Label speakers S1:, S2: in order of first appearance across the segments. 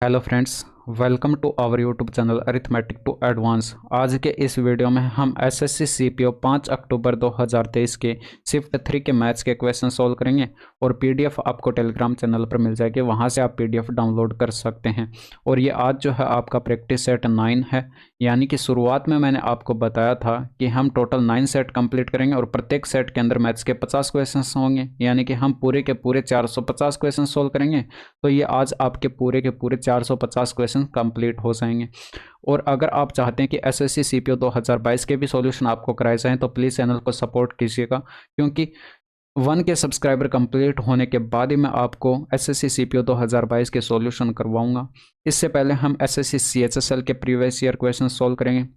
S1: Hello friends, welcome to our YouTube channel arithmetic to advance. आज के इस video में हम एसएससी सीपीओ 5 अक्टूबर 2023 के शिफ्ट 3 के मैथ्स के क्वेश्चन सॉल्व करेंगे और पीडीएफ आपको टेलीग्राम चैनल पर मिल जाएगी, वहां से आप पीडीएफ डाउनलोड कर सकते हैं। और ये आज जो है आपका प्रैक्टिस सेट 9 है, यानी कि शुरुआत में मैंने आपको बताया था कि हम टोटल 9 सेट कंप्लीट करेंगे और प्रत्येक सेट के अंदर मैथ्स के 50 क्वेश्चन होंगे, यानी कि हम पूरे के पूरे 450 क्वेश्चन सोल्व करेंगे। तो ये आज आपके पूरे के पूरे 450 क्वेश्चन कंप्लीट हो जाएंगे। और अगर आप चाहते हैं कि एसएससी सीपीओ 2022 के भी सॉल्यूशन आपको कराए जाएं तो प्लीज़ चैनल को सपोर्ट कीजिएगा, क्योंकि 1 के सब्सक्राइबर कंप्लीट होने के बाद ही मैं आपको एसएससी सीपीओ 2022 के सॉल्यूशन करवाऊंगा। इससे पहले हम एसएससी सीएचएसएल के प्रीवियस ईयर क्वेश्चन सॉल्व करेंगे।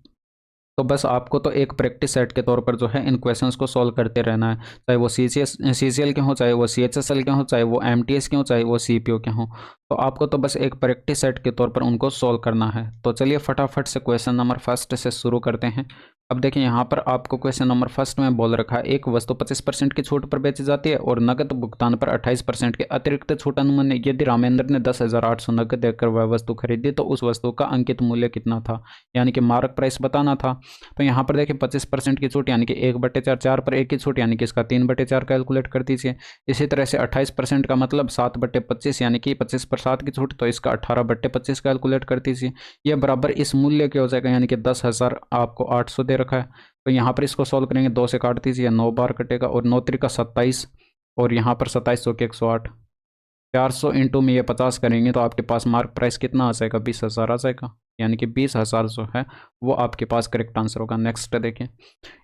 S1: तो बस आपको तो एक प्रैक्टिस सेट के तौर पर जो है इन क्वेश्चंस को सॉल्व करते रहना है, चाहे वो सीसीएल के हों, चाहे वो सीएचएसएल के हों, चाहे वो एमटीएस के हों, चाहे वो सीपीओ के हों। तो आपको तो बस एक प्रैक्टिस सेट के तौर पर उनको सॉल्व करना है। तो चलिए फटाफट से क्वेश्चन नंबर फर्स्ट से शुरू करते हैं। अब देखिए यहाँ पर आपको क्वेश्चन नंबर फर्स्ट में बोल रखा है, एक वस्तु 25% की छूट पर बेची जाती है और नकद भुगतान पर 28% के अतिरिक्त छूट अनुमान है। यदि रामेंद्र ने 10,800 नकद देकर वह वस्तु खरीदी तो उस वस्तु का अंकित मूल्य कितना था, यानी कि मार्क प्राइस बताना था। तो यहाँ पर देखिए 25% की छूट यानी कि 1/4, 4 पर 1 की छूट यानी कि इसका 3/4 कैलकुलेट कर दीजिए। इसी तरह से 28% का मतलब 7/25 यानी कि 25 पर 7 की छूट, तो इसका 18/25 कैलकुलेट कर दीजिए। यह बराबर इस मूल्य के हो जाएगा, यानी कि 10,000 आपको 800 दे रखा है। तो यहाँ पर इसको सॉल्व करेंगे, 2 से काट दीजिए, 9 बार कटेगा और 9 त्रिका 27 और यहाँ पर 27 के 108, 400 इंटू में ये 50 करेंगे तो आपके पास मार्क प्राइस कितना आ जाएगा, 20,000 आ जाएगा, यानी कि 20,000 जो है वो आपके पास करेक्ट आंसर होगा। नेक्स्ट देखिए,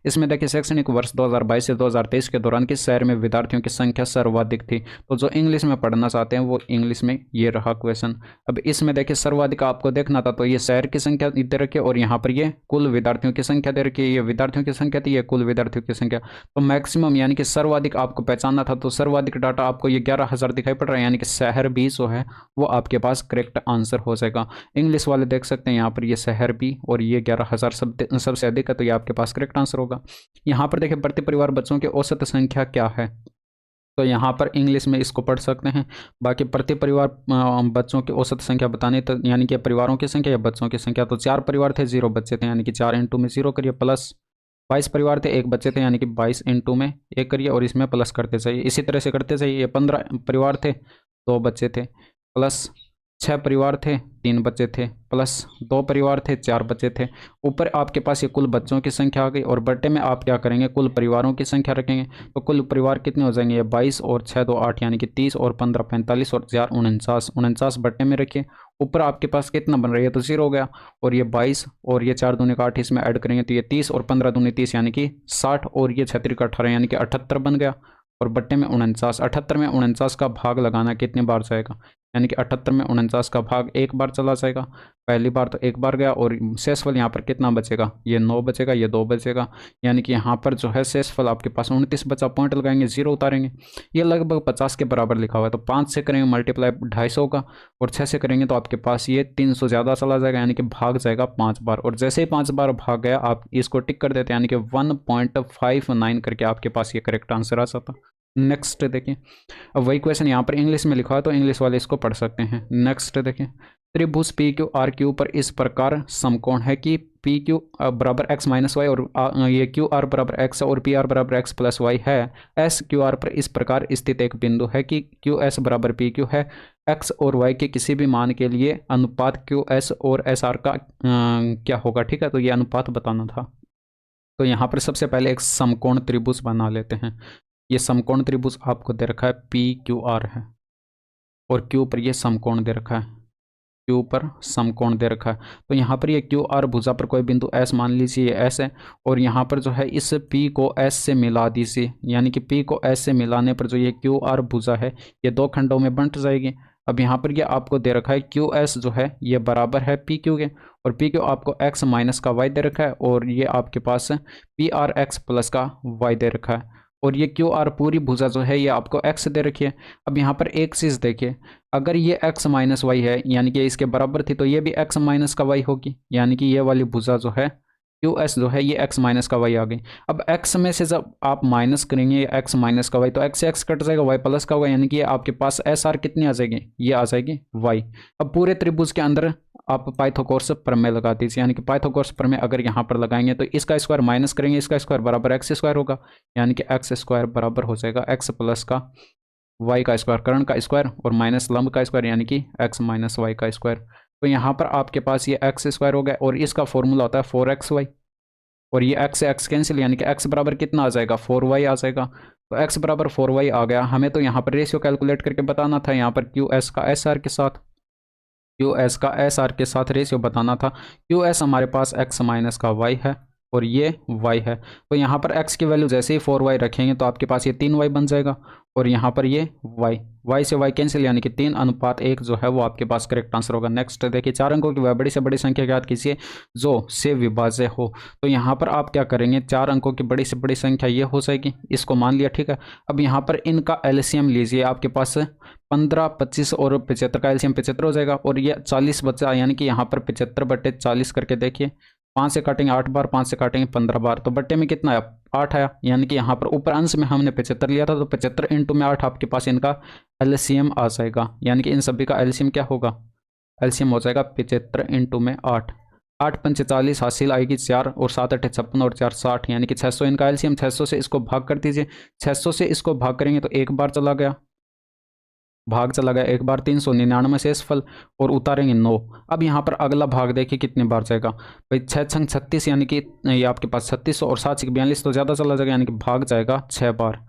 S1: इसमें देखिए शैक्षणिक वर्ष 2022 से 2023 के दौरान किस शहर में विद्यार्थियों की संख्या सर्वाधिक थी। तो जो इंग्लिश में पढ़ना चाहते हैं वो इंग्लिश में ये रहा क्वेश्चन। अब इसमें देखिए सर्वाधिक आपको देखना था, तो ये शहर की संख्या दे रखी है और यहाँ पर ये कुल विद्यार्थियों की संख्या दे रखी है। ये विद्यार्थियों की संख्या थी, ये कुल विद्यार्थियों की संख्या। तो मैक्सिमम यानी कि सर्वाधिक आपको पहचानना था, तो सर्वाधिक डाटा आपको ये 11,000 दिखाई पड़ रहा है, यानी कि शहर भी जो है वो आपके पास करेक्ट आंसर हो जाएगा। इंग्लिश वाले देख सकते हैं यहाँ पर ये शहर भी और ये 11,000 सबसे अधिक है, तो ये आपके पास करेक्ट आंसर होगा। यहाँ पर देखिए प्रति परिवार बच्चों की औसत संख्या क्या है, तो यहाँ पर इंग्लिश में इसको पढ़ सकते हैं। बाकी प्रति परिवार बच्चों की औसत संख्या बताने, तो यानी कि परिवारों की संख्या या बच्चों की संख्या, तो 4 परिवार थे, 0 बच्चे थे, यानी कि 4 इंटू में 0 करिए, प्लस 22 परिवार थे, 1 बच्चे थे, यानी कि 22 इंटू में 1 करिए और इसमें प्लस करते जाइए। इसी तरह से करते जाइए। 15 परिवार थे, 2 बच्चे थे, प्लस 6 परिवार थे, 3 बच्चे थे, प्लस 2 परिवार थे, 4 बच्चे थे। ऊपर आपके पास ये कुल बच्चों की संख्या आ गई और बट्टे में आप क्या करेंगे, कुल परिवारों की संख्या रखेंगे। तो कुल परिवार कितने हो जाएंगे, ये 22 और 6 2 8, यानी कि 30 और 15 45 और 4 49, 49 बट्टे में रखिए। ऊपर आपके पास कितना बन रही है, तो 0 हो गया और ये 22 और ये 4 दूनी का 8 इसमें ऐड करेंगे तो ये 30 और 15 दूनी 30, यानी कि 60 और ये 36 का 18, यानी कि 78 बन गया। और बट्टे में 49, 78 में 49 का भाग लगाना कितनी बार जाएगा, यानी कि 78 में 49 का भाग 1 बार चला जाएगा। पहली बार तो 1 बार गया और शेषफल यहाँ पर कितना बचेगा, ये 9 बचेगा, ये 2 बचेगा, यानी कि यहाँ पर जो है शेषफल आपके पास 29 बचा। पॉइंट लगाएंगे, 0 उतारेंगे, ये लगभग 50 के बराबर लिखा हुआ है। तो 5 से करेंगे मल्टीप्लाई 250 का और 6 से करेंगे तो आपके पास ये 300 ज़्यादा चला जाएगा, यानी कि भाग जाएगा 5 बार। और जैसे ही 5 बार भाग गया आप इसको टिक कर देते हैं, यानी कि 1.59 करके आपके पास ये करेक्ट आंसर आ जाता। नेक्स्ट देखिए, अब वही क्वेश्चन यहाँ पर इंग्लिश में लिखा है तो इंग्लिश वाले इसको पढ़ सकते हैं। नेक्स्ट देखिए, त्रिभुज पी क्यू आर क्यू पर इस प्रकार समकोण है कि पी क्यू बराबर एक्स माइनस वाई और ये क्यू आर बराबर एक्स और पी आर बराबर एक्स प्लस वाई है। एस क्यू आर पर इस प्रकार स्थित एक बिंदु है कि क्यू एस बराबर पी क्यू है। एक्स और वाई के किसी भी मान के लिए अनुपात क्यू एस और एस आर का क्या होगा, ठीक है। तो ये अनुपात बताना था। तो यहाँ पर सबसे पहले एक समकोण त्रिभुज बना लेते हैं। ये समकोण त्रिभुज आपको दे रखा है पी क्यू आर है और क्यू पर ये समकोण दे रखा है, क्यू पर समकोण दे रखा है। तो यहाँ पर ये क्यू आर भुजा पर कोई बिंदु एस मान लीजिए, ये एस है और यहाँ पर जो है इस पी को एस से मिला दीजिए, यानी कि पी को एस से मिलाने पर जो ये क्यू आर भुजा है ये 2 खंडों में बंट जाएगी। अब यहाँ पर ये आपको दे रखा है क्यू एस जो है ये बराबर है पी क्यू के और पी क्यू आपको एक्स माइनस का वाई दे रखा है और ये आपके पास पी आर एक्स प्लस का वाई दे रखा है और ये क्यू आर पूरी भुजा जो है ये आपको एक्स दे रखी है। अब यहाँ पर एक चीज़ देखिए, अगर ये एक्स माइनस वाई है यानी कि इसके बराबर थी तो ये भी एक्स माइनस का वाई होगी, यानी कि ये वाली भुजा जो है क्यू एस जो है ये एक्स माइनस का वाई आ गई। अब एक्स में से जब आप माइनस करेंगे एक्स माइनस का वाई तो एक्स से एक्स कट जाएगा, वाई प्लस का होगा, यानी कि आपके पास एस आर कितनी आ जाएगी, ये आ जाएगी वाई। अब पूरे त्रिभुज के अंदर आप पाइथागोरस प्रमेय लगा दीजिए, यानी कि पाइथागोरस प्रमेय अगर यहाँ पर लगाएंगे तो इसका स्क्वायर माइनस करेंगे, इसका स्क्वायर बराबर एक्स स्क्वायर होगा, यानी कि एक्स स्क्वायर बराबर हो जाएगा एक्स प्लस का वाई का स्क्वायर, कर्ण का स्क्वायर और माइनस लंब का स्क्वायर, यानी कि एक्स माइनस वाई का स्क्वायर। तो यहाँ पर आपके पास ये एक्स स्क्वायर हो गया और इसका फॉर्मूला होता है 4xy, और ये एक्स से एक्स कैंसिल, यानी कि एक्स बराबर कितना आ जाएगा 4y आ जाएगा। तो एक्स बराबर 4y आ गया। हमें तो यहाँ पर रेशियो कैलकुलेट करके बताना था, यहाँ पर क्यू एस का एस आर के साथ, क्यू एस का एस आर के साथ रेशियो बताना था। क्यू एस हमारे पास एक्स माइनस का वाई है और ये y है। तो यहाँ पर x की वैल्यू जैसे ही 4y रखेंगे तो आपके पास ये 3y बन जाएगा, और यहाँ पर ये y से y कैंसिल, यानी कि 3:1 जो है वो आपके पास करेक्ट आंसर होगा। नेक्स्ट देखिए, 4 अंकों की वह बड़ी से बड़ी संख्या याद कीजिए जो से विभाज्य हो। तो यहाँ पर आप क्या करेंगे, 4 अंकों की बड़ी से बड़ी संख्या ये हो जाएगी, इसको मान लिया, ठीक है। अब यहाँ पर इनका एलसीएम लीजिए, आपके पास 15, 25 और 75 का एलसीएम 75 हो जाएगा, और ये 40 बचा, यानी कि यहाँ पर 75/40 करके देखिए, 5 से काटेंगे 8 बार, 5 से काटेंगे 15 बार, तो बट्टे में कितना आया 8 आया, यानी कि यहाँ पर ऊपर अंश में हमने 75 लिया था, तो 75 इंटू में 8 आपके पास इनका एलसीएम आ जाएगा, यानी कि इन सभी का एलसीएम क्या होगा, एलसीएम हो जाएगा 75 इंटू में 8, 8 पंचे 40, हासिल आएगी 4 और 7 8 56 और 4 60, यानी कि 600 इनका एलसीएम। 600 से इसको भाग कर दीजिए, 600 से इसको भाग करेंगे तो एक बार चला गया, भाग चला गया एक बार, 399 शेषफल और उतारेंगे 9। अब यहाँ पर अगला भाग देखिए कितने बार जाएगा भाई, 6 छंग 36, यानी कि ये आपके पास 36 और 7 42 तो ज़्यादा चला जाएगा, यानी कि भाग जाएगा 6 बार।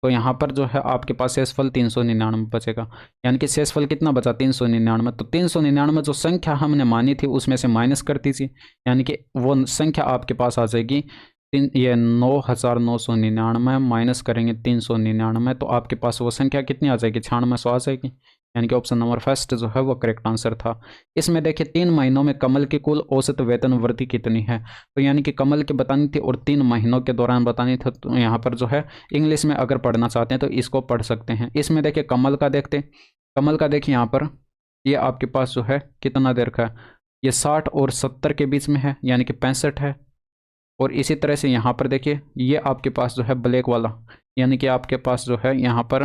S1: तो यहाँ पर जो है आपके पास शेषफल 399 बचेगा, यानी कि शेषफल कितना बचा 399। तो 399 जो संख्या हमने मानी थी उसमें से माइनस कर दीजिए, यानी कि वो संख्या आपके पास आ जाएगी ये 9999 माइनस करेंगे 399, तो आपके पास वो संख्या कितनी आ जाएगी 9600 आ जाएगी, यानी कि ऑप्शन नंबर फर्स्ट जो है वो करेक्ट आंसर था। इसमें देखिए 3 महीनों में कमल की कुल औसत वेतन वृद्धि कितनी है, तो यानी कि कमल की बतानी थी और 3 महीनों के दौरान बतानी थी। तो यहाँ पर जो है इंग्लिश में अगर पढ़ना चाहते हैं तो इसको पढ़ सकते हैं। इसमें देखिए कमल का देखते, कमल का देखिए यहाँ पर ये आपके पास जो है कितना देर का है, ये 60 और 70 के बीच में है, यानी कि 65 है। और इसी तरह से यहाँ पर देखिए ये आपके पास जो है ब्लैक वाला, यानी कि आपके पास जो है यहाँ पर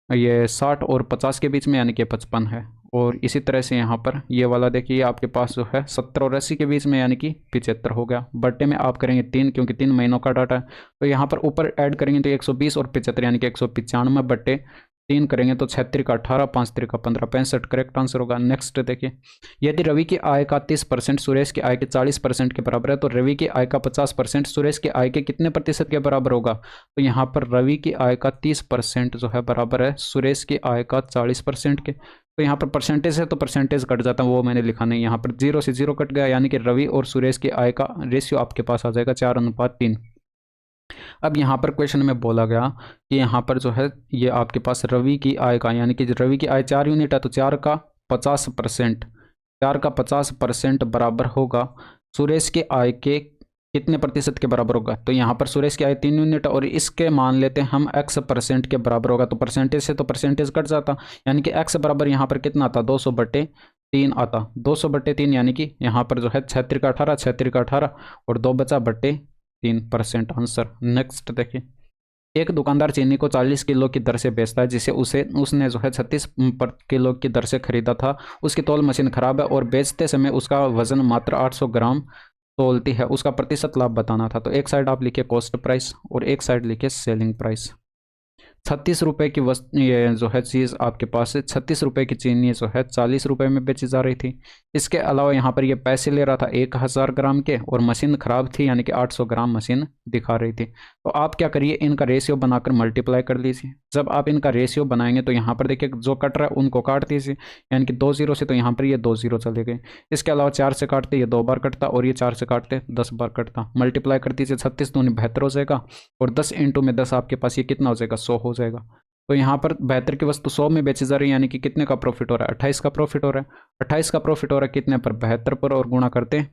S1: ये 60 और 50 के बीच में, यानी कि 55 है। और इसी तरह से यहाँ पर ये वाला देखिए ये आपके पास जो है 70 और 80 के बीच में, यानी कि 75 हो गया। बट्टे में आप करेंगे 3, क्योंकि 3 महीनों का डाटा है, तो यहाँ पर ऊपर ऐड करेंगे तो 120 और 75, यानी कि 195 बट्टे 3 करेंगे तो 36 का 18, 5 3 का 15, 65 करेक्ट आंसर होगा। नेक्स्ट देखिए, यदि रवि की आय का 30% सुरेश की आय के 40% के बराबर है, तो रवि की आय का 50% सुरेश की आय के कितने प्रतिशत के बराबर होगा, तो यहाँ पर रवि की आय का 30% जो है बराबर है सुरेश की आय का 40% के। तो यहाँ पर परसेंटेज है तो परसेंटेज कट जाता है, वो मैंने लिखा नहीं, यहाँ पर 0 से 0 कट गया, यानी कि रवि और सुरेश की आय का रेशियो आपके पास आ जाएगा 4:3। अब यहाँ पर क्वेश्चन में बोला गया कि यहाँ पर जो है ये आपके पास रवि की आय का, यानी कि रवि की आय 4 यूनिट है, तो 4 का 50%, 4 का 50% बराबर होगा सुरेश की आय के कितने प्रतिशत के बराबर होगा, तो यहाँ पर सुरेश की आय 3 यूनिट और इसके मान लेते हैं हम x% के बराबर होगा, तो परसेंटेज से तो परसेंटेज कट जाता, यानी कि x बराबर यहाँ पर कितना आता 200/3 आता, 200/3, यानी कि यहाँ पर जो है 36 का 18, 36 का 18 और 2 बचा बट्टे 3% आंसर। नेक्स्ट देखिए, एक दुकानदार चीनी को 40 किलो की दर से बेचता है, जिसे उसने जो है 36 किलो की दर से खरीदा था। उसकी तौल मशीन खराब है और बेचते समय उसका वजन मात्र 800 ग्राम तोलती है, उसका प्रतिशत लाभ बताना था। तो एक साइड आप लिखिए कॉस्ट प्राइस और एक साइड लिखिए सेलिंग प्राइस। 36 रुपये की वस्तु ये जो है चीज़ आपके पास है, 36 रुपये की चीनी जो है 40 रुपये में बेची जा रही थी। इसके अलावा यहाँ पर ये पैसे ले रहा था 1000 ग्राम के, और मशीन ख़राब थी, यानी कि 800 ग्राम मशीन दिखा रही थी। तो आप क्या करिए, इनका रेशियो बनाकर मल्टीप्लाई कर लीजिए। जब आप इनका रेशियो बनाएंगे तो यहाँ पर देखिए जो कट रहा है उनको काट दीजिए, यानी कि 2 0 से, तो यहाँ पर ये 2 0 चले गए। इसके अलावा 4 से काटते ये 2 बार कटता, और ये 4 से काटते 10 बार कटता। मल्टीप्लाई कर दीजिए, 36 दूनी 72 हो जाएगा, और 10 इंटू में 10 आपके पास ये कितना हो जाएगा 100 हो जाएगा। तो यहाँ पर 72 की वस्तु 100 में बेची जा रही है, यानी कि कितने का प्रॉफिट हो रहा है 28 का प्रॉफिट हो रहा है। 28 का प्रॉफिट हो रहा है कितने पर 72 पर, और गुणा करते हैं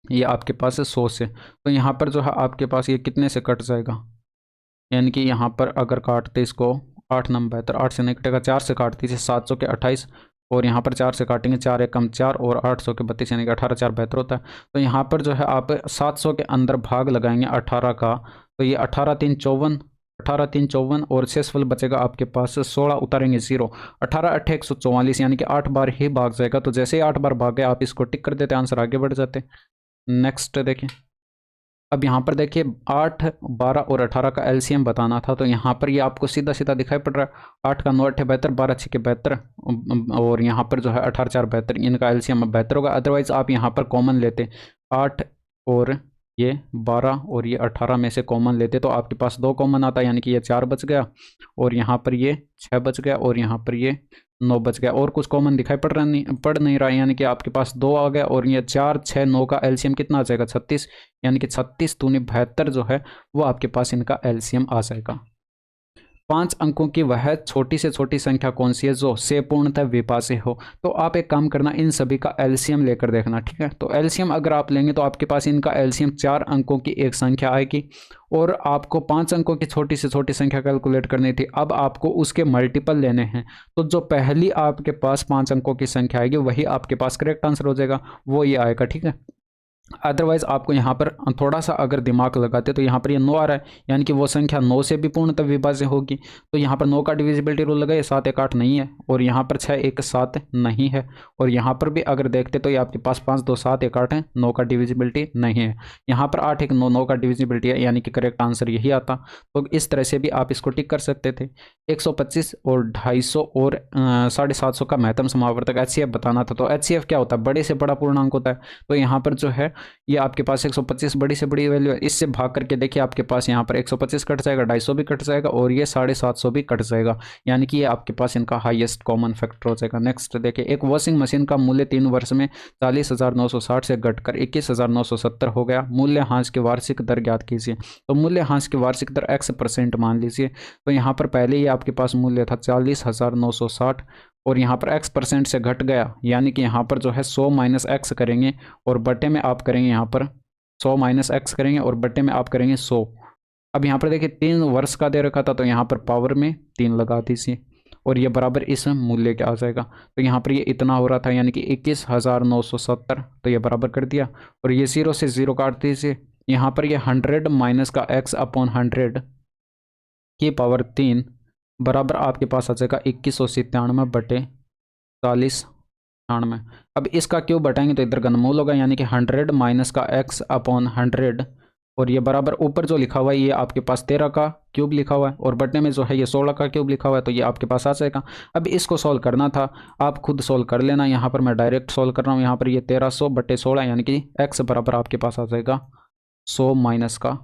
S1: ये आपके पास है 100 से। तो यहाँ पर जो है आपके पास ये कितने से कट जाएगा, यानी कि यहाँ पर अगर काटते इसको 8 9 72, 8 से नहीं कटेगा, 4 से काट दीजिए 700 के 28, और यहाँ पर 4 से काटेंगे, 4 एकम 4 और 8 सौ के 32 यानी कि 18 4 72 होता है। तो यहाँ पर जो है आप 700 के अंदर भाग लगाएंगे 18 का, तो ये 18 3 54, 18 3 54 और शेषफल बचेगा आपके पास 16, उतारेंगे 0, 18 8 144 यानी कि 8 बार ही भाग जाएगा। तो जैसे ही 8 बार भाग गया आप इसको टिक कर देते, आंसर आगे बढ़ जाते। नेक्स्ट देखिए, अब यहाँ पर देखिए 8 12 और 18 का एलसीएम बताना था, तो यहाँ पर ये आपको सीधा सीधा दिखाई पड़ रहा है। 8 का 9 8 72, 12 6 72 और यहाँ पर जो है 18 4 72, इनका एलसीएम बेहतर होगा। अदरवाइज आप यहाँ पर कॉमन लेते 8 और ये 12 और ये 18 में से कॉमन लेते तो आपके पास 2 कॉमन आता, यानी कि ये 4 बच गया और यहाँ पर ये 6 बच गया और यहाँ पर ये 9 बच गया, और कुछ कॉमन दिखाई पड़ नहीं रहा, यानी कि आपके पास 2 आ गया और ये 4 6 9 का एलसीएम कितना आ जाएगा 36, यानी कि 36 दूनी 72 जो है वो आपके पास इनका एलसीएम आ जाएगा। 5 अंकों की वह छोटी से छोटी संख्या कौन सी है जो से पूर्णतः विभाज्य हो। तो आप एक काम करना, इन सभी का एलसीएम लेकर देखना, ठीक है। तो एलसीएम अगर आप लेंगे तो आपके पास इनका एलसीएम 4 अंकों की एक संख्या आएगी और आपको 5 अंकों की छोटी से छोटी संख्या कैलकुलेट करनी थी। अब आपको उसके मल्टीपल लेने हैं, तो जो पहली आपके पास 5 अंकों की संख्या आएगी वही आपके पास करेक्ट आंसर हो जाएगा, वो ये आएगा, ठीक है। अदरवाइज आपको यहाँ पर थोड़ा सा अगर दिमाग लगाते तो यहाँ पर ये 9 आ रहा है, यानी कि वो संख्या 9 से भी पूर्णतः विभाज्य होगी। तो यहाँ पर 9 का डिविजिबिलिटी रूल लगाए, 7 1 8 नहीं है और यहाँ पर 6 1 7 नहीं है, और यहाँ पर भी अगर देखते तो ये आपके पास 5 2 7 1 8 है, 9 का डिविजिबिलिटी नहीं है। यहाँ पर 8 1 9 9 का डिविजिबिलिटी है, यानी कि करेक्ट आंसर यही आता। तो इस तरह से भी आप इसको टिक कर सकते थे। 125 और 250 और 750 का महत्तम समावर्तक एचसीएफ बताना था। तो एचसीएफ क्या होता है, बड़े से बड़ा पूर्णांक होता है। तो यहाँ पर जो है ये आपके पास 125 बड़ी से बड़ी वैल्यू है, इससे भाग करके देखिए आपके पास यहाँ पर 125 कट जाएगा, 250 भी कट जाएगा और ये 750 भी कट जाएगा, यानी कि ये आपके पास इनका हाईएस्ट कॉमन फैक्टर हो जाएगा। नेक्स्ट देखिए, एक वॉशिंग मशीन का मूल्य 3 वर्ष में 40,960 से घटकर 21,970 हो गया, मूल्यह्रास की वार्षिक दर ज्ञात कीजिए। तो मूल्यह्रास की वार्षिक दर x% मान लीजिए। तो यहाँ पर पहले ही आपके पास मूल्य था 40,960 और यहाँ पर x% से घट गया, यानी कि यहाँ पर जो है 100 माइनस एक्स करेंगे और बटे में आप करेंगे यहाँ पर 100 माइनस एक्स करेंगे और बटे में आप करेंगे 100। अब यहाँ पर देखिए 3 वर्ष का दे रखा था, तो यहाँ पर पावर में 3 लगा दीजिए और ये बराबर इस मूल्य के आ जाएगा। तो यहाँ पर ये इतना हो रहा था, यानी कि 21,970, तो ये बराबर कर दिया और ये 0 से 0 काट दीजिए। यहाँ पर ये 100 माइनस का x/100 की पावर 3 बराबर आपके पास आ जाएगा 2197 बटे 4098। अब इसका क्यूब बटाएंगे तो इधर घनमूल होगा, यानी कि 100 माइनस का x/100 और ये बराबर ऊपर जो लिखा हुआ है ये आपके पास 13 का क्यूब लिखा हुआ है और बटने में जो है ये 16 का क्यूब लिखा हुआ है, तो ये आपके पास आ जाएगा। अब इसको सॉल्व करना था, आप खुद सॉल्व कर लेना, यहाँ पर मैं डायरेक्ट सॉल्व कर रहा हूँ। यहाँ पर ये 1300 बटे 16 यानी कि x बराबर आपके पास आ जाएगा 100 माइनस का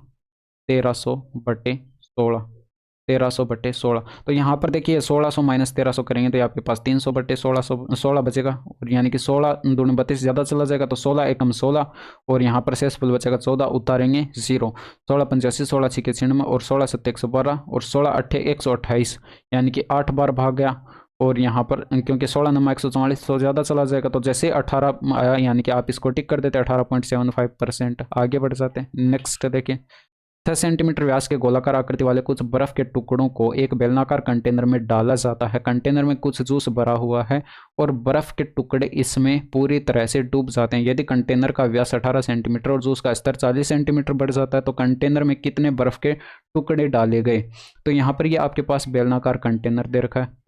S1: 1300 बटे 16, 1300 बटे 16। तो यहाँ पर देखिए 1600 माइनस 1300 करेंगे तो ये आपके पास 300 बटे 16 बचेगा, और यानी कि 16 दूनी 32 ज़्यादा चला जाएगा, तो 16 एकम 16 और यहाँ पर शेषफल बचेगा 14, उतारेंगे 0। 16 85, 16 6 96 और 16 7 112 और 16 8 128, यानी कि 8 बार भाग गया। और यहाँ पर क्योंकि 16 नमा 144 तो ज़्यादा चला जाएगा, तो जैसे 18 आया यानी कि आप इसको टिक कर देते 18.75%, आगे बढ़ जाते हैं। नेक्स्ट देखिए, 6 सेंटीमीटर व्यास के गोलाकार आकृति वाले कुछ बर्फ के टुकड़ों को एक बेलनाकार कंटेनर में डाला जाता है। कंटेनर में कुछ जूस भरा हुआ है और बर्फ के टुकड़े इसमें पूरी तरह से डूब जाते हैं। यदि कंटेनर का व्यास 18 सेंटीमीटर और जूस का स्तर 40 सेंटीमीटर बढ़ जाता है तो कंटेनर में कितने बर्फ के टुकड़े डाले गए। तो यहाँ पर ये आपके पास बेलनाकार कंटेनर दे रखा है,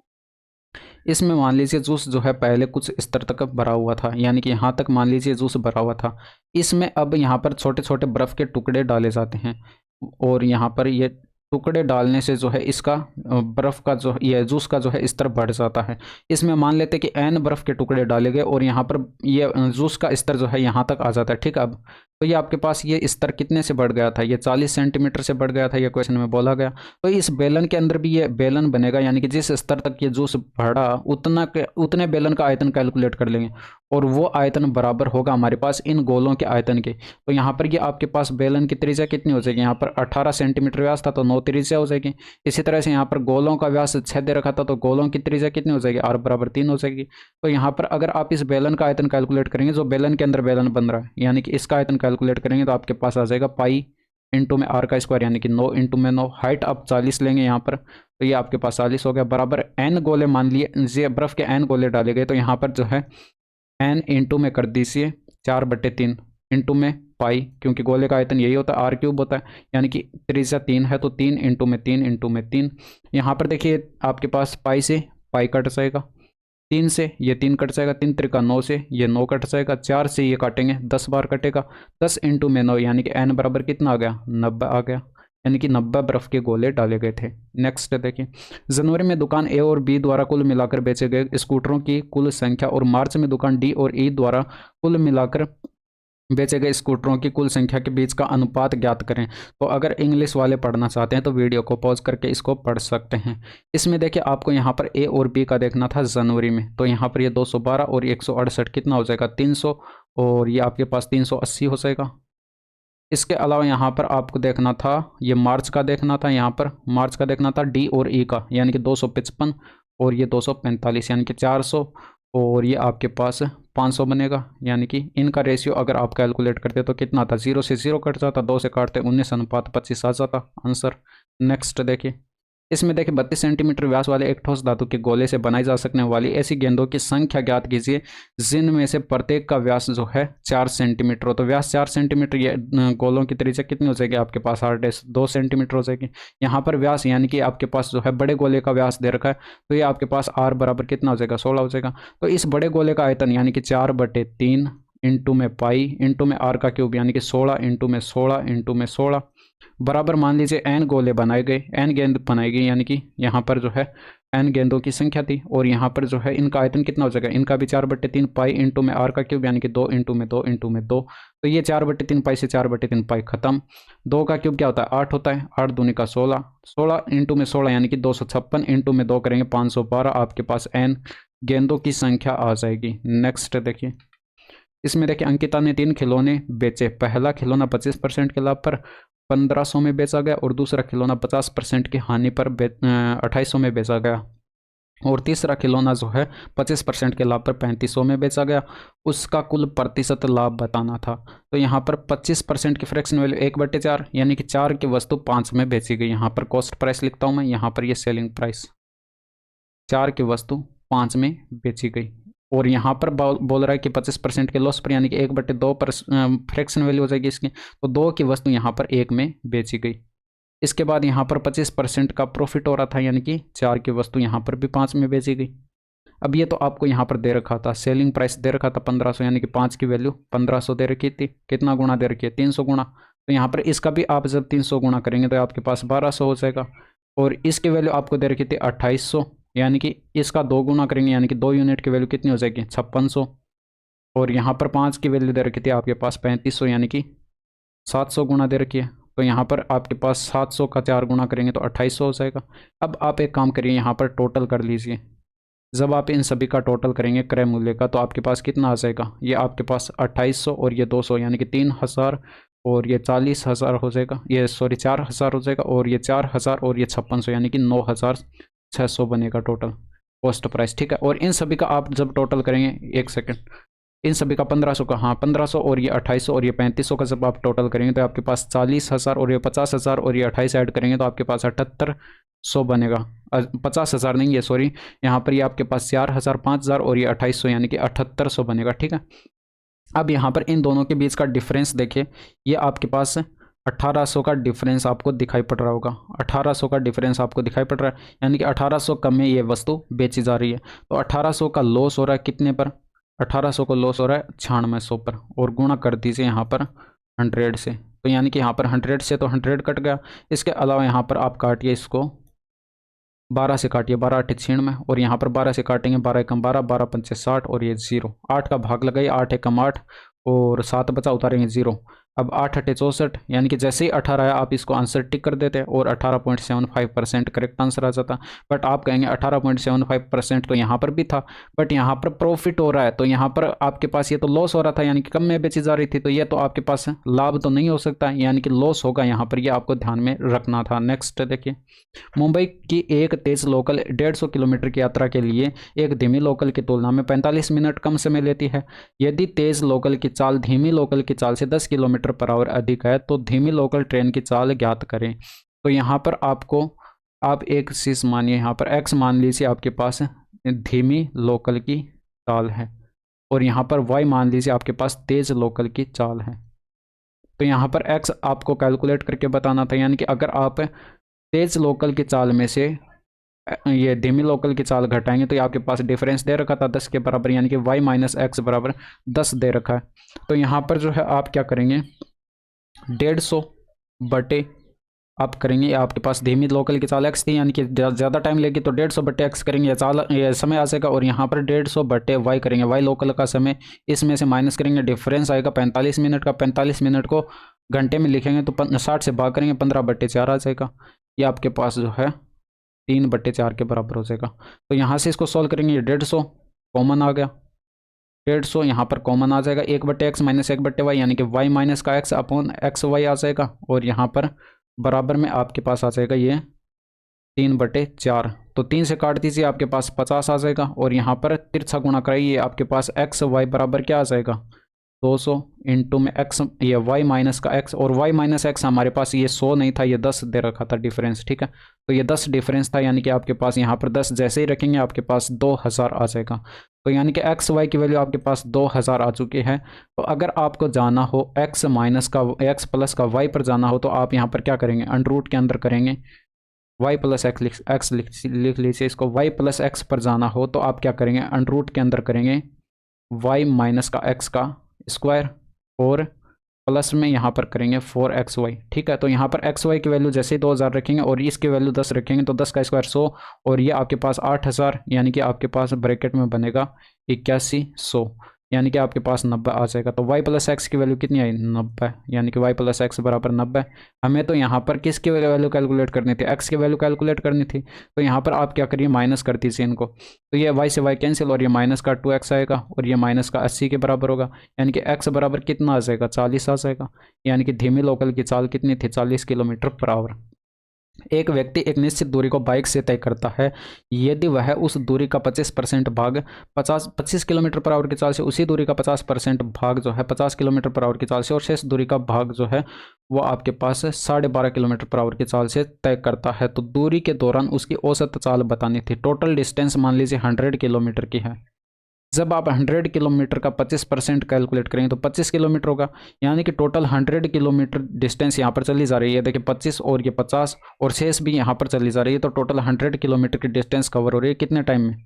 S1: इसमें मान लीजिए जूस जो है पहले कुछ स्तर तक भरा हुआ था, यानी कि यहाँ तक मान लीजिए जूस भरा हुआ था। इसमें अब यहाँ पर छोटे छोटे बर्फ़ के टुकड़े डाले जाते हैं और यहाँ पर ये टुकड़े डालने से जो है इसका बर्फ़ का जो ये जूस का जो है स्तर बढ़ जाता है। इसमें मान लेते हैं कि n बर्फ़ के टुकड़े डाले गए और यहाँ पर ये जूस का स्तर जो है यहाँ तक आ जाता है, ठीक है। अब तो ये आपके पास ये स्तर कितने से बढ़ गया था, ये 40 सेंटीमीटर से बढ़ गया था, ये क्वेश्चन में बोला गया। तो इस बेलन के अंदर भी ये बेलन बनेगा, यानी कि जिस स्तर तक ये जूस बढ़ा उतने बेलन का आयतन कैलकुलेट कर लेंगे और वो आयतन बराबर होगा हमारे पास इन गोलों के आयतन के। तो यहाँ पर ये आपके पास बेलन की त्रिज्या कितनी हो जाएगी, यहाँ पर 18 सेंटीमीटर व्यास था तो 9 त्रिज्या हो जाएगी। इसी तरह से यहाँ पर गोलों का व्यास 6 दे रखा था तो गोलों की त्रिज्या कितनी हो जाएगी, r बराबर 3 हो जाएगी। तो यहाँ पर अगर आप इस बेलन का आयतन कैलकुलेट करेंगे, जो बेलन के अंदर बेलन बन रहा है, यानी कि इसका आयतन कैलकुलेट करेंगे तो आपके पास आ जाएगा पाई इंटू में आर का स्क्वायर यानी कि 9 इंटू में 9, हाइट आप 40 लेंगे यहाँ पर, तो ये आपके पास 40 हो गया, बराबर n गोले मान लिए, बर्फ़ के n गोले डाले गए, तो यहाँ पर जो है n इंटू में कर दीजिए 4/3 इंटू में पाई, क्योंकि गोले का आयतन यही होता है, आर क्यूब होता है, यानी कि त्रिज्या 3 है तो 3 इंटू में 3 इंटू में 3। यहाँ पर देखिए आपके पास पाई से पाई कट जाएगा, 3 से ये 3 कट जाएगा, 3 त्रिका 9 से ये 9 कट जाएगा, 4 से ये काटेंगे 10 बार कटेगा, 10 इंटू में 9 यानी कि n बराबर कितना आ गया, 90 आ गया, यानी कि 90 बर्फ़ के गोले डाले गए थे। नेक्स्ट देखिए, जनवरी में दुकान ए और बी द्वारा कुल मिलाकर बेचे गए स्कूटरों की कुल संख्या और मार्च में दुकान डी और ई द्वारा कुल मिलाकर बेचे गए स्कूटरों की कुल संख्या के बीच का अनुपात ज्ञात करें। तो अगर इंग्लिश वाले पढ़ना चाहते हैं तो वीडियो को पॉज करके इसको पढ़ सकते हैं। इसमें देखिए आपको यहाँ पर ए और बी का देखना था जनवरी में, तो यहाँ पर ये 212 और 168 कितना हो जाएगा 300, और ये आपके पास 380 हो जाएगा। इसके अलावा यहाँ पर आपको देखना था, ये मार्च का देखना था, यहाँ पर मार्च का देखना था डी और ई का, यानी कि 255 और ये 245 यानी कि 400, और ये आपके पास 500 बनेगा, यानी कि इनका रेशियो अगर आप कैलकुलेट करते तो कितना था, 0 से 0 कट जाता, 2 से काटते 19:25 आ जाता आंसर। नेक्स्ट देखिए, इसमें देखिए 32 सेंटीमीटर व्यास वाले एक ठोस धातु के गोले से बनाई जा सकने वाली ऐसी गेंदों की संख्या ज्ञात कीजिए जिनमें से प्रत्येक का व्यास जो है 4 सेंटीमीटर हो। तो व्यास 4 सेंटीमीटर, ये गोलों की त्रिज्या कितनी हो जाएगी आपके पास, r' 2 सेंटीमीटर हो जाएगी। यहाँ पर व्यास यानी कि आपके पास जो है बड़े गोले का व्यास दे रखा है, तो ये आपके पास r बराबर कितना हो जाएगा, 16 हो जाएगा। तो इस बड़े गोले का आयतन यानी कि 4/3 इंटू में पाई इंटू में r का क्यूब यानी कि 16 इंटू में 16 इंटू में 16 बराबर मान लीजिए n गोले बनाए गए, n गेंद बनाई गई, यानी कि यहाँ पर जो है n गेंदों की संख्या थी, और यहाँ पर जो है इनका आयतन कितना हो जाएगा, इनका भी 4/3 पाई इंटू में r का क्यूब यानी कि 2 इंटू में 2 इंटू में 2, तो ये 4/3 पाई से 4/3 पाई खत्म। 2 का क्यूब क्या होता है, 8 होता है, 8 दूनी का 16, 16 इंटू में 16 यानी कि 256 इंटू में 2 करेंगे 512, आपके पास n गेंदों की संख्या आ जाएगी। नेक्स्ट देखिए, इसमें देखिए अंकिता ने 3 खिलौने बेचे। पहला खिलौना 25% के लाभ पर 1500 में बेचा गया, और दूसरा खिलौना 50% की हानि पर 2800 में बेचा गया, और तीसरा खिलौना जो है 25% के लाभ पर 3500 में बेचा गया। उसका कुल प्रतिशत लाभ बताना था। तो यहाँ पर 25% की फ्रैक्शन वैल्यू 1/4 यानी कि 4 की वस्तु 5 में बेची गई। यहाँ पर कॉस्ट प्राइस लिखता हूँ मैं, यहाँ पर ये सेलिंग प्राइस, 4 की वस्तु 5 में बेची गई, और यहाँ पर बोल रहा है कि 25% के लॉस पर यानी कि 1/2 पर फ्रैक्शन वैल्यू हो जाएगी इसकी, तो 2 की वस्तु यहाँ पर 1 में बेची गई। इसके बाद यहाँ पर 25% का प्रॉफिट हो रहा था, यानी कि 4 की वस्तु यहाँ पर भी 5 में बेची गई। अब ये तो आपको यहाँ पर दे रखा था, सेलिंग प्राइस दे रखा था 1500, यानी कि 5 की वैल्यू 1500 दे रखी थी। कितना गुना दे रखी है, 300 गुना। तो यहाँ पर इसका भी आप जब 300 गुना करेंगे तो आपके पास 1200 हो जाएगा, और इसकी वैल्यू आपको दे रखी थी 2800, यानी कि इसका 2 गुना करेंगे, यानी कि 2 यूनिट की वैल्यू कितनी हो जाएगी, 5600, और यहाँ पर 5 की वैल्यू दे रखी थी आपके पास 3500, यानी कि 700 गुना दे रखी है। तो यहाँ पर आपके पास 700 का 4 गुना करेंगे तो 2800 हो जाएगा। अब आप एक काम करिए, यहाँ पर टोटल कर लीजिए। जब आप इन सभी का टोटल करेंगे क्रय मूल्य का, तो आपके पास कितना आ जाएगा, ये आपके पास 2800 और ये 200, यानी कि 3000 और ये 40,000 हो जाएगा, ये सॉरी 4000 हो जाएगा, और ये 4000 और ये 5600, यानी कि 9600 बनेगा टोटल कॉस्ट प्राइस। ठीक है, और इन सभी का आप जब टोटल करेंगे, एक सेकेंड, इन सभी का 1500 का, हाँ 1500 और ये 2800 और ये 3500 का जब आप टोटल करेंगे तो आपके पास 40,000 और ये 50,000 और ये 28 ऐड करेंगे तो आपके पास 7800 बनेगा। 50,000 नहीं, ये सॉरी, यहाँ पर ये आपके पास 4000, 5000 और ये 2800, यानी कि 7800 बनेगा। ठीक है, अब यहाँ पर इन दोनों के बीच का डिफरेंस देखिए, ये आपके पास 1800 का डिफरेंस आपको दिखाई पड़ रहा होगा। 1800 का डिफरेंस आपको दिखाई पड़ रहा है, यानी कि 1800 कम में ये वस्तु बेची जा रही है। तो 1800 का लॉस हो रहा है कितने पर, 1800 को लॉस हो रहा है 9600 पर, और गुणा कर दीजिए यहाँ पर 100 से। तो यानी कि यहाँ पर 100 से तो 100 कट गया। इसके अलावा यहाँ पर आप काटिए इसको, 12 से काटिए, 12 8 96, और यहाँ पर 12 से काटेंगे, 12 एकम 12, 12 पंचे 60, और ये 0, 8 का भाग लगाइए, 8 एकम 8 और 7 बचा, उतारेंगे 0। अब 8 8 64, यानी कि जैसे ही 18 आया आप इसको आंसर टिक कर देते और 18.75% करेक्ट आंसर आ जाता। बट आप कहेंगे 18.75% तो यहाँ पर भी था, बट यहाँ पर प्रॉफिट हो रहा है, तो यहाँ पर आपके पास ये तो लॉस हो रहा था, यानी कि कम में बेची जा रही थी, तो ये तो आपके पास लाभ तो नहीं हो सकता, यानी कि लॉस होगा यहाँ पर, ये आपको ध्यान में रखना था। नेक्स्ट देखिए, मुंबई की एक तेज लोकल 150 किलोमीटर की यात्रा के लिए एक धीमी लोकल की तुलना में 45 मिनट कम समय लेती है। यदि तेज लोकल की चाल धीमी लोकल की चाल से 10 किलोमीटर किलोमीटर पर आवर अधिक है तो धीमी लोकल ट्रेन की चाल ज्ञात करें। तो यहाँ पर आपको आप एक चीज़ मानिए, यहाँ पर x मान लीजिए आपके पास धीमी लोकल की चाल है और यहाँ पर y मान लीजिए आपके पास तेज लोकल की चाल है। तो यहाँ पर x आपको कैलकुलेट करके बताना था, यानी कि अगर आप तेज लोकल की चाल में से ये धीमी लोकल की चाल घटाएंगे तो ये आपके पास डिफरेंस दे रखा था 10 के बराबर, यानी कि y माइनस एक्स बराबर 10 दे रखा है। तो यहाँ पर जो है आप क्या करेंगे, 150 बटे आप करेंगे, आपके पास धीमी लोकल की चाल x थी यानी कि ज़्यादा टाइम लेगी तो 150 बटे x करेंगे, ये समय आ जाएगा। और यहाँ पर 150 बटे y करेंगे, y लोकल का समय इसमें से माइनस करेंगे, डिफरेंस आएगा 45 मिनट का। 45 मिनट को घंटे में लिखेंगे तो 60 से भाग करेंगे 15 बटे 4 आ जाएगा। ये आपके पास जो है 3 बटे 4 के बराबर हो जाएगा। तो यहाँ से इसको सॉल्व करेंगे, 150 कॉमन आ गया, 150 यहाँ पर कॉमन आ जाएगा, 1 बटे एक्स माइनस 1 बटे वाई, यानी कि y माइनस का x अपॉन एक्स वाई आ जाएगा। और यहाँ पर बराबर में आपके पास आ जाएगा ये 3 बटे 4। तो 3 से काट दीजिए, आपके पास 50 आ जाएगा। और यहाँ पर तिरछा गुणा कराइए, आपके पास एक्स वाई बराबर क्या आ जाएगा, 200 इंटू में x, ये y माइनस का x, और y माइनस एक्स हमारे पास ये 100 नहीं था, ये 10 दे रखा था डिफरेंस, ठीक है। तो ये 10 डिफरेंस था, यानी कि आपके पास यहाँ पर 10 जैसे ही रखेंगे आपके पास 2000 आ जाएगा। तो यानी कि एक्स वाई की वैल्यू आपके पास 2000 आ चुकी है। तो अगर आपको जाना हो x माइनस का x प्लस का y पर जाना हो तो आप यहाँ पर क्या करेंगे, अंडर रूट के अंदर करेंगे, y प्लस एक्स लिख लीजिए इसको। y प्लस एक्स पर जाना हो तो आप क्या करेंगे, अंडर रूट के अंदर करेंगे y माइनस का x का स्क्वायर और प्लस में यहाँ पर करेंगे 4xy, ठीक है। तो यहाँ पर xy की वैल्यू जैसे ही 2000 रखेंगे और इसकी वैल्यू 10 रखेंगे तो 10 का स्क्वायर 100 और ये आपके पास 8000, यानी कि आपके पास ब्रैकेट में बनेगा 8100, यानी कि आपके पास 90 आ जाएगा। तो y प्लस एक्स की वैल्यू कितनी आई, 90, यानी कि y प्लस एक्स बराबर 90। हमें तो यहाँ पर किसकी वैल्यू कैलकुलेट करनी थी, x की वैल्यू कैलकुलेट करनी थी। तो यहाँ पर आप क्या करिए, माइनस कर दीजिए इनको, तो ये y से y कैंसिल और ये माइनस का 2x आएगा और ये माइनस का 80 के बराबर होगा, यानी कि x बराबर कितना आ जाएगा, 40 आ जाएगा। यानी कि धीमी लोकल की चाल कितनी थी, 40 किलोमीटर पर आवर। एक व्यक्ति एक निश्चित दूरी को बाइक से तय करता है, यदि वह उस दूरी का 25% भाग 25 किलोमीटर पर आवर की चाल से, उसी दूरी का 50% भाग जो है 50 किलोमीटर पर आवर की चाल से, और शेष दूरी का भाग जो है वो आपके पास 12.5 किलोमीटर पर आवर की चाल से तय करता है, तो दूरी के दौरान उसकी औसत चाल बतानी थी। टोटल डिस्टेंस मान लीजिए 100 किलोमीटर की है। जब आप 100 किलोमीटर का 25% कैलकुलेट करेंगे तो 25 किलोमीटर होगा, यानी कि टोटल 100 किलोमीटर डिस्टेंस यहाँ पर चली जा रही है। देखिए 25 और ये 50 और शेष भी यहाँ पर चली जा रही है, तो टोटल 100 किलोमीटर की डिस्टेंस कवर हो रही है कितने टाइम में।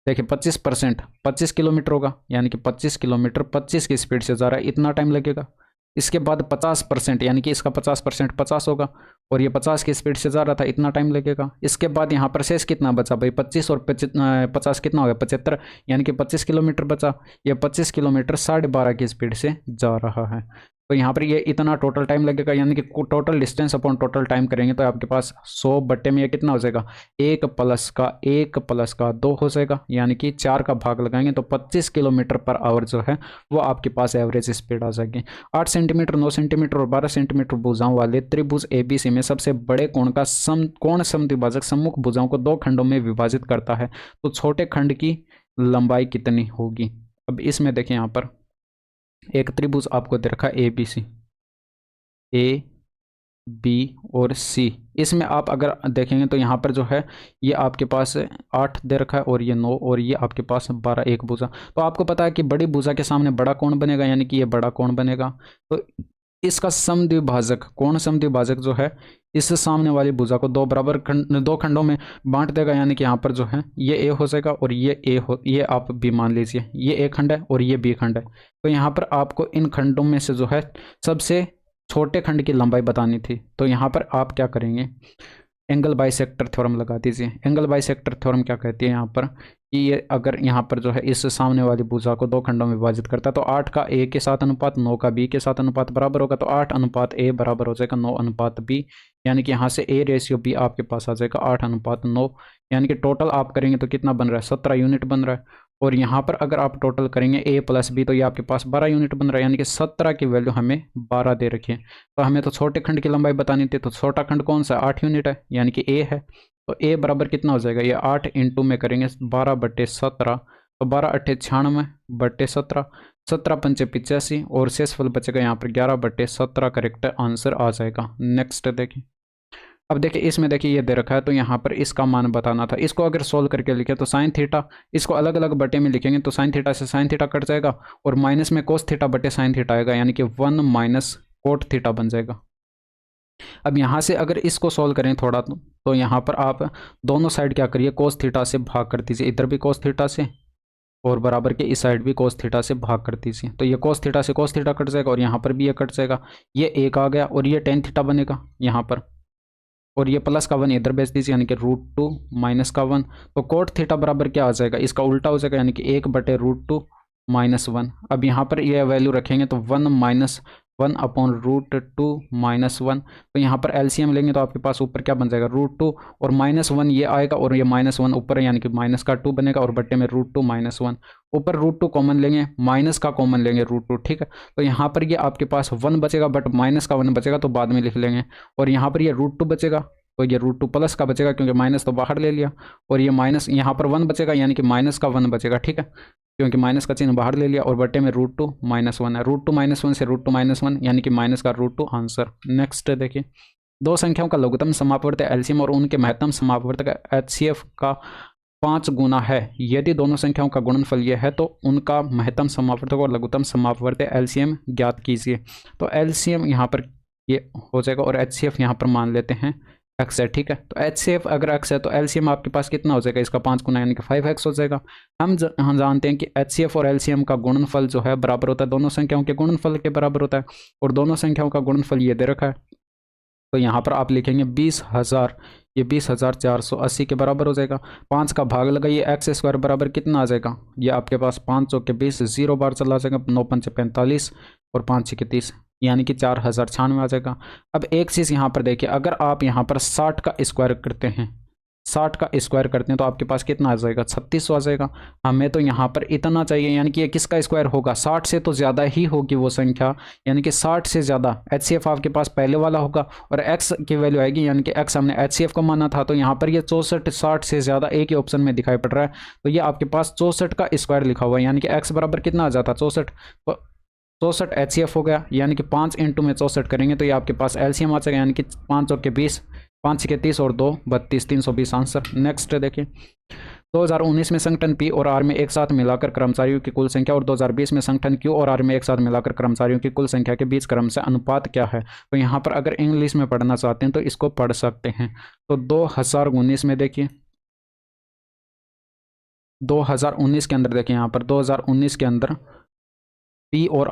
S1: देखिए 25% 25 किलोमीटर होगा, यानी कि 25 किलोमीटर 25 की स्पीड से जा रहा है, इतना टाइम लगेगा। इसके बाद 50%, यानी कि इसका 50% 50 होगा और ये 50 की स्पीड से जा रहा था, इतना टाइम लगेगा। इसके बाद यहाँ पर शेष कितना बचा भाई, 25 और 50 कितना हो गया, 75, यानी कि 25 किलोमीटर बचा। ये 25 किलोमीटर 12.5 की स्पीड से जा रहा है। तो यहाँ पर ये इतना टोटल टाइम लगेगा, यानी कि total distance upon total time करेंगे तो आपके पास 100 बट्टे में ये कितना हो जाएगा, 1 प्लस का 2 हो जाएगा, यानी कि 4 का भाग लगाएंगे तो 25 किलोमीटर पर आवर जो है वो आपके पास एवरेज स्पीड आ जाएगी। 8 सेंटीमीटर 9 सेंटीमीटर और 12 सेंटीमीटर भुजाओं वाले त्रिभुज ABC में सबसे बड़े कोण का कोण समद्विभाजक सम्मुख भुजाओं को 2 खंडों में विभाजित करता है, तो छोटे खंड की लंबाई कितनी होगी। अब इसमें देखें, यहाँ पर एक त्रिभुज आपको दे रखा है ABC, A B और C। इसमें आप अगर देखेंगे तो यहाँ पर जो है ये आपके पास 8 दे रखा है और ये 9 और ये आपके पास 12, एक भुजा। तो आपको पता है कि बड़ी भुजा के सामने बड़ा कोण बनेगा, यानी कि ये बड़ा कोण बनेगा। तो इसका समद्विभाजक कोण समद्विभाजक जो है इस सामने वाली भुजा को दो खंडों में बांट देगा, यानी कि यहाँ पर जो है ये A हो जाएगा और ये आप B मान लीजिए, ये A खंड है और ये B खंड है। तो यहाँ पर आपको इन खंडों में से जो है सबसे छोटे खंड की लंबाई बतानी थी। तो यहाँ पर आप क्या करेंगे, एंगल बाइसेक्टर थ्योरम लगा दीजिए। एंगल बाइसेक्टर थ्योरम क्या कहती है यहाँ पर कि ये अगर यहाँ पर जो है इस सामने वाली भुजा को 2 खंडों में विभाजित करता है तो 8 का A के साथ अनुपात 9 का B के साथ अनुपात बराबर होगा, तो 8 अनुपात A बराबर हो जाएगा 9 अनुपात B, यानी कि यहाँ से A रेशियो B आपके पास आ जाएगा 8 अनुपात 9, यानी कि टोटल आप करेंगे तो कितना बन रहा है, 17 यूनिट बन रहा है। और यहाँ पर अगर आप टोटल करेंगे A प्लस B तो ये आपके पास 12 यूनिट बन रहा है, यानी कि 17 की वैल्यू हमें 12 दे रखी है। तो हमें तो छोटे खंड की लंबाई बतानी थी, तो छोटा खंड कौन सा, 8 यूनिट है, यानी कि A है। तो A बराबर कितना हो जाएगा, ये 8 इंटू में करेंगे 12 बटे 17, तो 12 अट्ठे 96 बटे 17, 17 पंचे 85 और शेषफल बचेगा यहाँ पर 11/17 करेक्ट आंसर आ जाएगा। नेक्स्ट देखिए, अब देखिए इसमें देखिए ये दे रखा है तो यहाँ पर इसका मान बताना था। इसको अगर सोल्व करके लिखे तो साइन थीटा, इसको अलग अलग बटे में लिखेंगे तो साइन थीटा से साइन थीटा कट जाएगा और माइनस में कोस थीटा बटे साइन थीटा आएगा, यानी कि 1 माइनस कोट थीटा बन जाएगा। अब यहाँ से अगर इसको सोल्व करें थोड़ा तो यहाँ पर आप दोनों साइड क्या करिए, कोस थीटा से भाग कर दीजिए, इधर भी कोस थीटा से और बराबर के इस साइड भी कोस थीटा से भाग कर दीजिए। तो ये कोस थीटा से कोस थीटा कट जाएगा और यहाँ पर भी ये कट जाएगा, ये एक आ गया और ये टेन थीटा बनेगा यहाँ पर, और ये प्लस का 1 इधर भेज दीजिए यानी कि √2 माइनस का 1। तो कोट थीटा बराबर क्या आ जाएगा, इसका उल्टा हो जाएगा यानी कि 1/√2 माइनस 1। अब यहाँ पर ये वैल्यू रखेंगे तो 1 माइनस 1/√2 माइनस 1। तो यहाँ पर एलसीएम लेंगे तो आपके पास ऊपर क्या बन जाएगा √2 और माइनस 1 ये आएगा और ये -1 ऊपर है यानी कि माइनस का 2 बनेगा और बट्टे में √2 माइनस 1। ऊपर √2 कॉमन लेंगे, माइनस का कॉमन लेंगे √2, ठीक है। तो यहाँ पर ये आपके पास 1 बचेगा बट माइनस का 1 बचेगा तो बाद में लिख लेंगे, और यहाँ पर ये √2 बचेगा तो ये √2 प्लस का बचेगा क्योंकि माइनस तो बाहर ले लिया, और ये माइनस यहाँ पर 1 बचेगा यानी कि माइनस का 1 बचेगा, ठीक है, क्योंकि माइनस का चिन्ह बाहर ले लिया और बटे में √2 माइनस 1 है। √2 माइनस 1 से √2 माइनस 1 यानी कि माइनस का √2 आंसर। नेक्स्ट देखिए, दो संख्याओं का लघुत्तम समापवर्त एलसीएम और उनके महत्तम समापवर्त का एचसीएफ का 5 गुना है। यदि दोनों संख्याओं का गुणनफल यह है तो उनका महत्तम समापवर्त और लघुत्तम समापवर्त एलसीएम ज्ञात कीजिए। तो एलसीएम यहाँ पर ये हो जाएगा और एचसीएफ यहाँ पर मान लेते हैं x है, ठीक है। तो एचसीएफ अगर x है तो एलसीएम आपके पास कितना हो जाएगा, इसका 5 गुना यानी कि 5x हो जाएगा। हम जानते हैं कि एचसीएफ और एलसीएम का गुणनफल जो है बराबर होता है दोनों संख्याओं के गुणनफल के बराबर होता है, और दोनों संख्याओं का गुणनफल ये दे रखा है। तो यहाँ पर आप लिखेंगे 20,000, ये 20,480 के बराबर हो जाएगा। 5 का भाग लगाइए, x² बराबर कितना आ जाएगा, ये आपके पास 5 चौके 20, 0 बार चला जाएगा, 9 पंचे 45 और 5 छके 30 यानी कि 4096 आ जाएगा। अब एक चीज़ यहाँ पर देखिए, अगर आप यहाँ पर 60 का स्क्वायर करते हैं, 60 का स्क्वायर करते हैं तो आपके पास कितना आ जाएगा, 3600 आ जाएगा। हमें तो यहाँ पर इतना चाहिए यानी कि ये किसका स्क्वायर होगा, 60 से तो ज़्यादा ही होगी वो संख्या, यानी कि 60 से ज़्यादा। एचसीएफ आपके पास पहले वाला होगा और x की वैल्यू आएगी, यानी कि x हमने एचसीएफ को माना था, तो यहाँ पर ये 64 60 से ज़्यादा एक ही ऑप्शन में दिखाई पड़ रहा है। तो ये आपके पास 64 का स्क्वायर लिखा हुआ है, यानी कि x बराबर कितना आ जाता, 64। तो 64 एचसीएफ हो गया, यानी कि 5 × में 64 करेंगे तो ये आपके पास एलसीएम आ जाएगा, यानी कि 5 चौके 20, 5 छके 30 और 2 32, 320 आंसर। नेक्स्ट देखिए, 2019 में संगठन पी और आर में एक साथ मिलाकर कर्मचारियों की कुल संख्या और 2020 में संगठन क्यू और आर में एक साथ मिलाकर कर्मचारियों की कुल संख्या के बीच क्रम से अनुपात क्या है। तो यहाँ पर अगर इंग्लिश में पढ़ना चाहते हैं तो इसको पढ़ सकते हैं। तो 2019 में देखिए, 2019 के अंदर देखिए, यहाँ पर 2019 के अंदर पी और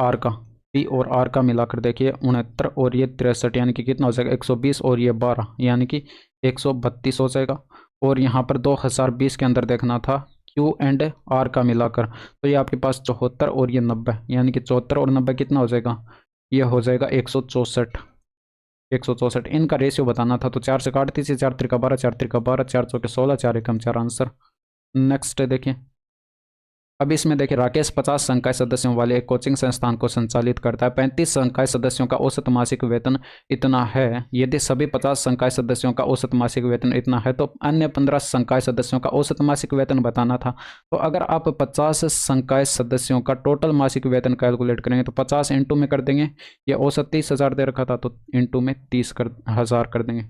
S1: आर का मिलाकर देखिए 69 और ये 63 यानी कि कितना हो जाएगा 120 और ये 12 यानी कि 132 हो जाएगा। और यहाँ पर 2020 के अंदर देखना था क्यू एंड आर का मिलाकर, तो ये आपके पास 74 और ये 90 यानी कि 74 और 90 कितना हो जाएगा, ये हो जाएगा 164। इनका रेशियो बताना था तो 4 से काट दीजिए, 4 त्रिका 12, 4 त्रिका 12, 4 चौके 16, 4 एकम 4 आंसर। नेक्स्ट देखिए, अब इसमें देखिए, राकेश 50 संकाय सदस्यों वाले एक कोचिंग संस्थान को संचालित करता है। 35 संकाय सदस्यों का औसत मासिक वेतन इतना है। यदि सभी 50 संकाय सदस्यों का औसत मासिक वेतन इतना है तो अन्य 15 संकाय सदस्यों का औसत मासिक वेतन बताना था। तो अगर आप 50 संकाय सदस्यों का टोटल मासिक वेतन कैलकुलेट करेंगे तो 50 × में कर देंगे, ये औसत 30,000 दे रखा था तो × में 30,000 कर देंगे,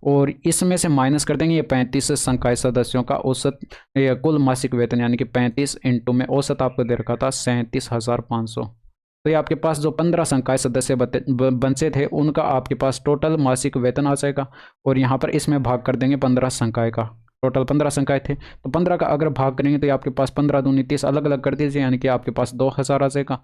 S1: और इसमें से माइनस कर देंगे ये 35 संकाय सदस्यों का औसत कुल मासिक वेतन, यानी कि 35 × में औसत आपको दे रखा था 37,500। तो ये आपके पास जो 15 संकाय सदस्य बचे थे उनका आपके पास टोटल मासिक वेतन आ जाएगा, और यहाँ पर इसमें भाग कर देंगे 15 संकाय का। टोटल 15 संकाय थे तो 15 का अगर भाग करेंगे तो ये आपके पास 15 दूनी 30 अलग अलग कर दीजिए, यानी कि आपके पास 2,000 आ जाएगा,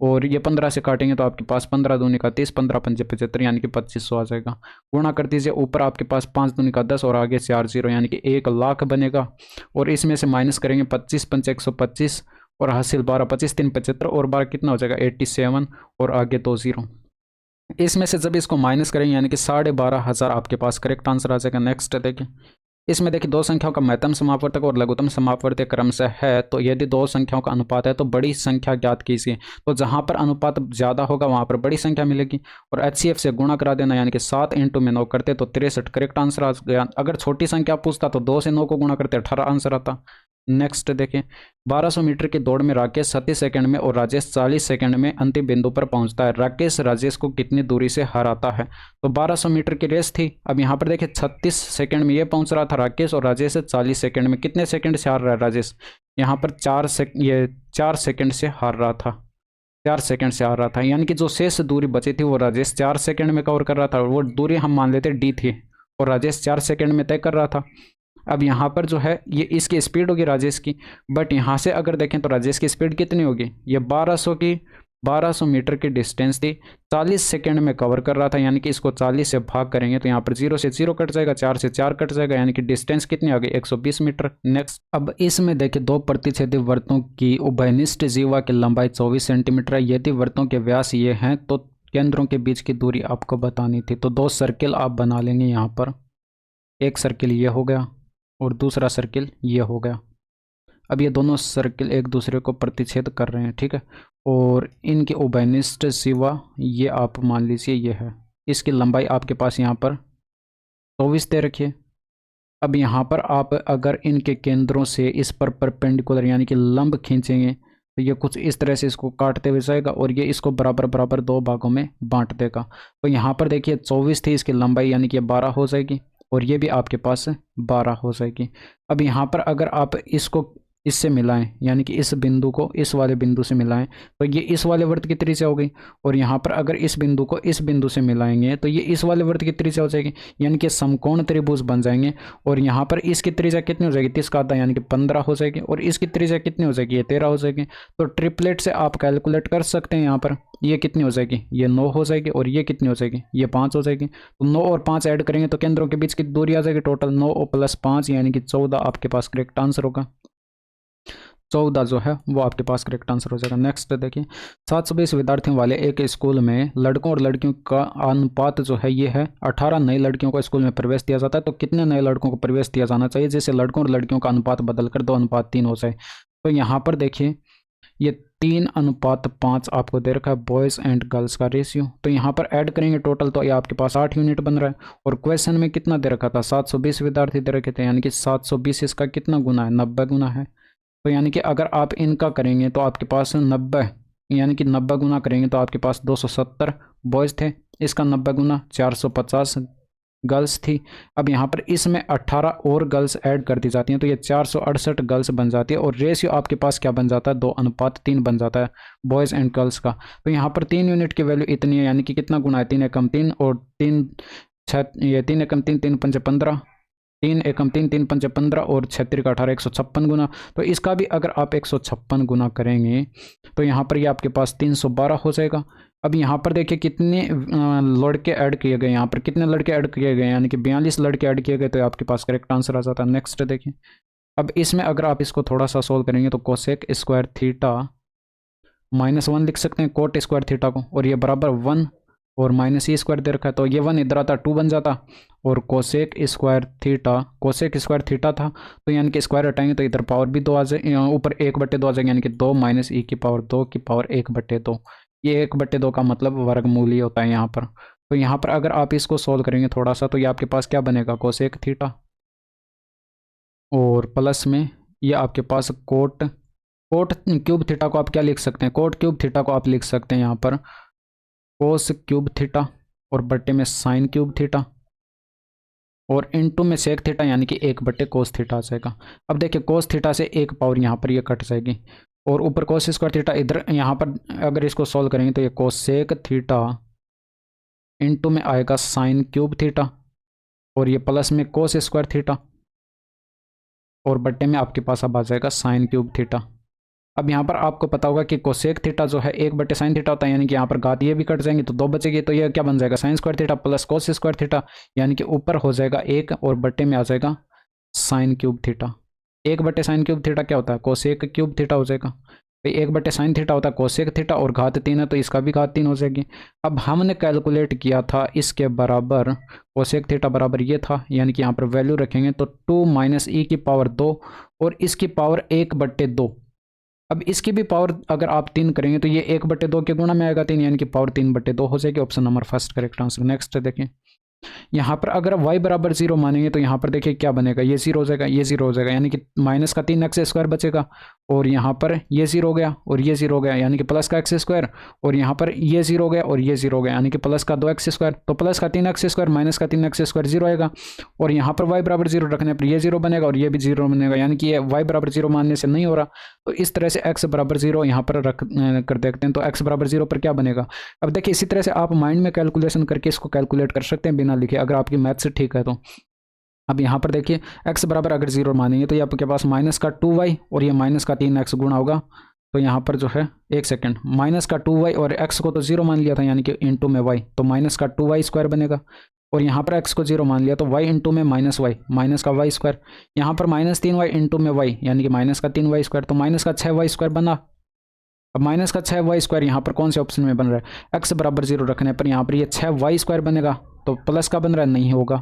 S1: और ये 15 से काटेंगे तो आपके पास 15 दूनी का 30, 15 पंजे 75 यानी कि 2500 आ जाएगा। गुणा कर दीजिए, ऊपर आपके पास 5 दूनी का 10 और आगे 4 0 यानी कि 1 लाख बनेगा, और इसमें से माइनस करेंगे 25 पंचे 125 और हासिल 12, 25 3 75 और 12 कितना हो जाएगा 87 और आगे 2 0। इसमें से जब इसको माइनस करेंगे यानी कि 12,500 आपके पास करेक्ट आंसर आ जाएगा। नेक्स्ट देखिए, इसमें देखिए दो संख्याओं का महत्तम समापवर्तक और लघुत्तम समापवर्तक क्रम से है, तो यदि दो संख्याओं का अनुपात है तो बड़ी संख्या ज्ञात कीजिए। तो जहां पर अनुपात ज़्यादा होगा वहां पर बड़ी संख्या मिलेगी और HCF से गुणा करा देना, यानी कि 7 × में 9 करते तो 63 करेक्ट आंसर आ गया। अगर छोटी संख्या पूछता तो 2 से 9 को गुणा करते 18 आंसर आता। नेक्स्ट देखें, 1200 मीटर की दौड़ में राकेश 37 सेकंड में और राजेश 40 सेकंड में अंतिम बिंदु पर पहुंचता है। राकेश राजेश को कितनी दूरी से हराता है? तो 1200 मीटर की रेस थी। अब यहाँ पर देखिए 36 सेकंड में ये पहुंच रहा था राकेश और राजेश 40 सेकंड में। कितने सेकंड से हार रहा है राजेश? यहाँ पर 4 सेकंड से हार रहा था। 4 सेकंड से हार रहा था, यानी कि जो शेष दूरी बची थी वो राजेश 4 सेकंड में कवर कर रहा था। वो दूरी हम मान लेते D थी और राजेश 4 सेकंड में तय कर रहा था। अब यहाँ पर जो है ये इसकी स्पीड होगी राजेश की, बट यहाँ से अगर देखें तो राजेश की स्पीड कितनी होगी? ये 1200 मीटर की डिस्टेंस थी, 40 सेकंड में कवर कर रहा था, यानी कि इसको 40 से भाग करेंगे तो यहाँ पर 0 से 0 कट जाएगा, 4 से 4 कट जाएगा, यानी कि डिस्टेंस कितनी आ गई? 120 मीटर। नेक्स्ट, अब इसमें देखिए दो प्रतिच्छेदी वृत्तों की उभयनिष्ठ जीवा की लंबाई 24 सेंटीमीटर है। यदि वृत्तों के व्यास ये हैं तो केंद्रों के बीच की दूरी आपको बतानी थी। तो 2 सर्किल आप बना लेंगे। यहाँ पर एक सर्किल ये हो गया और दूसरा सर्किल ये हो गया। अब ये दोनों सर्किल एक दूसरे को प्रतिच्छेद कर रहे हैं, ठीक है, और इनके उभयनिष्ठ जीवा ये आप मान लीजिए ये है। इसकी लंबाई आपके पास यहाँ पर 24 दे रखिए। अब यहाँ पर आप अगर इनके केंद्रों से इस पर परपेंडिकुलर यानी कि लंब खींचेंगे तो ये कुछ इस तरह से इसको काटते हुए जाएगा और ये इसको बराबर बराबर 2 भागों में बांट देगा। तो यहाँ पर देखिए 24 थी इसकी लंबाई, यानी कि ये 12 हो जाएगी और ये भी आपके पास 12 हो जाएगी। अब यहाँ पर अगर आप इसको इससे मिलाएं, यानी कि इस बिंदु को इस वाले बिंदु से मिलाएं तो ये इस वाले वृत्त की त्रिज्या हो गई, और यहाँ पर अगर इस बिंदु को इस बिंदु से मिलाएंगे तो ये इस वाले वृत्त की त्रिज्या हो जाएगी, यानी कि समकोण त्रिभुज बन जाएंगे। और यहाँ पर इसकी त्रिज्या कितनी हो जाएगी? 30 का आधा, यानी कि 15 हो जाएगी, और इसकी त्रिज्या कितनी हो जाएगी? ये 13 हो जाएगी। तो ट्रिपलेट से आप कैलकुलेट कर सकते हैं। यहाँ पर ये कितनी हो जाएगी? ये 9 हो जाएगी, और ये कितनी हो जाएगी? ये 5 हो जाएगी। तो 9 और 5 ऐड करेंगे तो केंद्रों के बीच की दूरी आ जाएगी टोटल 9 + 5, यानी कि 14 आपके पास करेक्ट आंसर होगा। 14 जो है वो आपके पास करेक्ट आंसर हो जाएगा। नेक्स्ट देखिए, 720 विद्यार्थियों वाले एक स्कूल में लड़कों और लड़कियों का अनुपात जो है ये है 18 नई लड़कियों को स्कूल में प्रवेश दिया जाता है। तो कितने नए लड़कों को प्रवेश दिया जाना चाहिए जैसे लड़कों और लड़कियों का अनुपात बदलकर 2:3 हो जाए? तो यहाँ पर देखिए ये 3:5 आपको दे रखा है बॉयज़ एंड गर्ल्स का रेशियो। तो यहाँ पर ऐड करेंगे टोटल तो ये आपके पास 8 यूनिट बन रहा है। और क्वेश्चन में कितना दे रखा था? 720 विद्यार्थी दे रखे थे, यानी कि 720 इसका कितना गुना है? 90 गुना है। तो यानी कि अगर आप इनका करेंगे तो आपके पास 90, यानी कि 90 गुना करेंगे तो आपके पास 270 बॉयज़ थे। इसका 90 गुना 450 गर्ल्स थी। अब यहाँ पर इसमें 18 और गर्ल्स ऐड कर दी जाती हैं तो ये 468 गर्ल्स बन जाती है, और रेशियो आपके पास क्या बन जाता है? 2:3 बन जाता है बॉयज़ एंड गर्ल्स का। तो यहाँ पर 3 यूनिट की वैल्यू इतनी है, यानी कि कितना गुना है? 3 एकम 3 और 3 6 ये 3 एकम 3 3 पंचे 15, 3 एकम 3 3 पंचे 15 और 36 का 18, 156 गुना। तो इसका भी अगर आप 156 गुना करेंगे तो यहाँ पर ये आपके पास 312 हो जाएगा। अब यहाँ पर देखिए कितने लड़के ऐड किए गए, यहाँ पर कितने लड़के ऐड किए गए, यानी कि 42 लड़के ऐड किए गए, तो आपके पास करेक्ट आंसर आ जाता है। नेक्स्ट देखिए, अब इसमें अगर आप इसको थोड़ा सा सोल्व करेंगे तो कोसेक स्क्वायर थीटा -1 लिख सकते हैं कोट स्क्वायर थीटा को, और ये बराबर 1 और -e स्क्वायर दे रखा है तो ये 1 इधर आता 2 बन जाता, और कोसेक स्क्वायर थीटा था तो यानी कि स्क्वायर हटाएंगे तो इधर पावर भी 2 आ जाए, ऊपर 1/2 आ जाएगा, यानी कि 2 - e की पावर 2 की पावर 1/2। ये 1/2 का मतलब वर्गमूल ही होता है यहाँ पर। तो यहाँ पर अगर आप इसको सोल्व करेंगे थोड़ा सा तो ये आपके पास क्या बनेगा? कोसेक थीटा, और प्लस में ये आपके पास कोट क्यूब थीटा को आप क्या लिख सकते हैं? कोट क्यूब थीटा को आप लिख सकते हैं यहाँ पर कोस क्यूब थीटा, और बट्टे में साइन क्यूब थीटा, और इनटू में सेक थीटा, यानी कि 1/कोस थीटा आ जाएगा। अब देखिए कोस थीटा से एक पावर यहाँ पर ये कट जाएगी, और ऊपर कोस स्क्वायर थीटा इधर यहाँ पर अगर इसको सॉल्व करेंगे तो ये कोसेक थीटा इनटू में आएगा साइन क्यूब थीटा, और ये प्लस में कोस स्क्वायर थीटा, और बट्टे में आपके पास अब आ जाएगा साइन क्यूब थीटा। अब यहाँ पर आपको पता होगा कि कोसेक थीटा जो है 1/साइन थीटा होता है, यानी कि यहाँ पर घात ये भी कट जाएंगे तो 2 बचेगी, तो ये क्या बन जाएगा? Sine square theta plus cos square theta, यानी कि ऊपर हो जाएगा 1 और बट्टे में आ जाएगा साइन क्यूब थीटा। 1/साइन क्यूब थीटा क्या होता है? कोसेक क्यूब थीटा हो जाएगा। भाई 1/sin थीटा होता है कोसेक थीटा और घात 3 है तो इसका भी घात 3 हो जाएगी। अब हमने कैलकुलेट किया था इसके बराबर कोसेक थीटा बराबर ये था, यानी कि यहाँ पर वैल्यू रखेंगे तो 2 - e की पावर 2 और इसकी पावर 1/2। अब इसकी भी पावर अगर आप 3 करेंगे तो ये 1/2 के गुणा में आएगा 3, यानी कि पावर 3/2 हो जाएगी। Option number first correct answer. Next देखें, यहाँ पर अगर y बराबर 0 मानेंगे तो यहाँ पर देखिए क्या बनेगा, ये 0 हो जाएगा, ये 0 हो जाएगा, यानी कि माइनस का 3x² बचेगा और यहाँ पर ये 0 हो गया और ये 0 हो गया, यानी कि प्लस का x² और यहाँ पर ये 0 हो गया और ये 0 हो गया, यानी कि प्लस का 2x²। तो प्लस का 3x² माइनस का 3x² 0 आएगा और यहाँ पर y बराबर 0 रखने पर ये 0 बनेगा और ये भी 0 बनेगा, यानी कि ये y बराबर 0 मानने से नहीं हो रहा। तो इस तरह से x बराबर 0 यहाँ पर रख कर देखते हैं। तो x बराबर 0 पर क्या बनेगा, अब देखिए इसी तरह से आप माइंड में कैलकुलेशन करके इसको कैलकुलेट कर सकते हैं बिना लिखे, अगर आपकी मैथ से ठीक है तो। अब यहाँ पर देखिए x बराबर अगर 0 मानेंगे तो ये आपके पास माइनस का 2y और ये माइनस का 3x गुणा होगा। तो यहाँ पर जो है एक सेकेंड, माइनस का 2y और x को तो 0 मान लिया था यानी कि इंटू में y, तो माइनस का 2y² बनेगा और यहाँ पर x को 0 मान लिया तो y इंटू में -y, माइनस का y²। यहाँ पर -3y इंटू में y यानी कि माइनस का 3y², तो माइनस का 6y² बना। अब माइनस का 6y² यहाँ पर कौन से ऑप्शन में बन रहा है, x बराबर 0 रखने पर यहाँ पर ये 6y² बनेगा, तो प्लस का बन रहा है, नहीं होगा।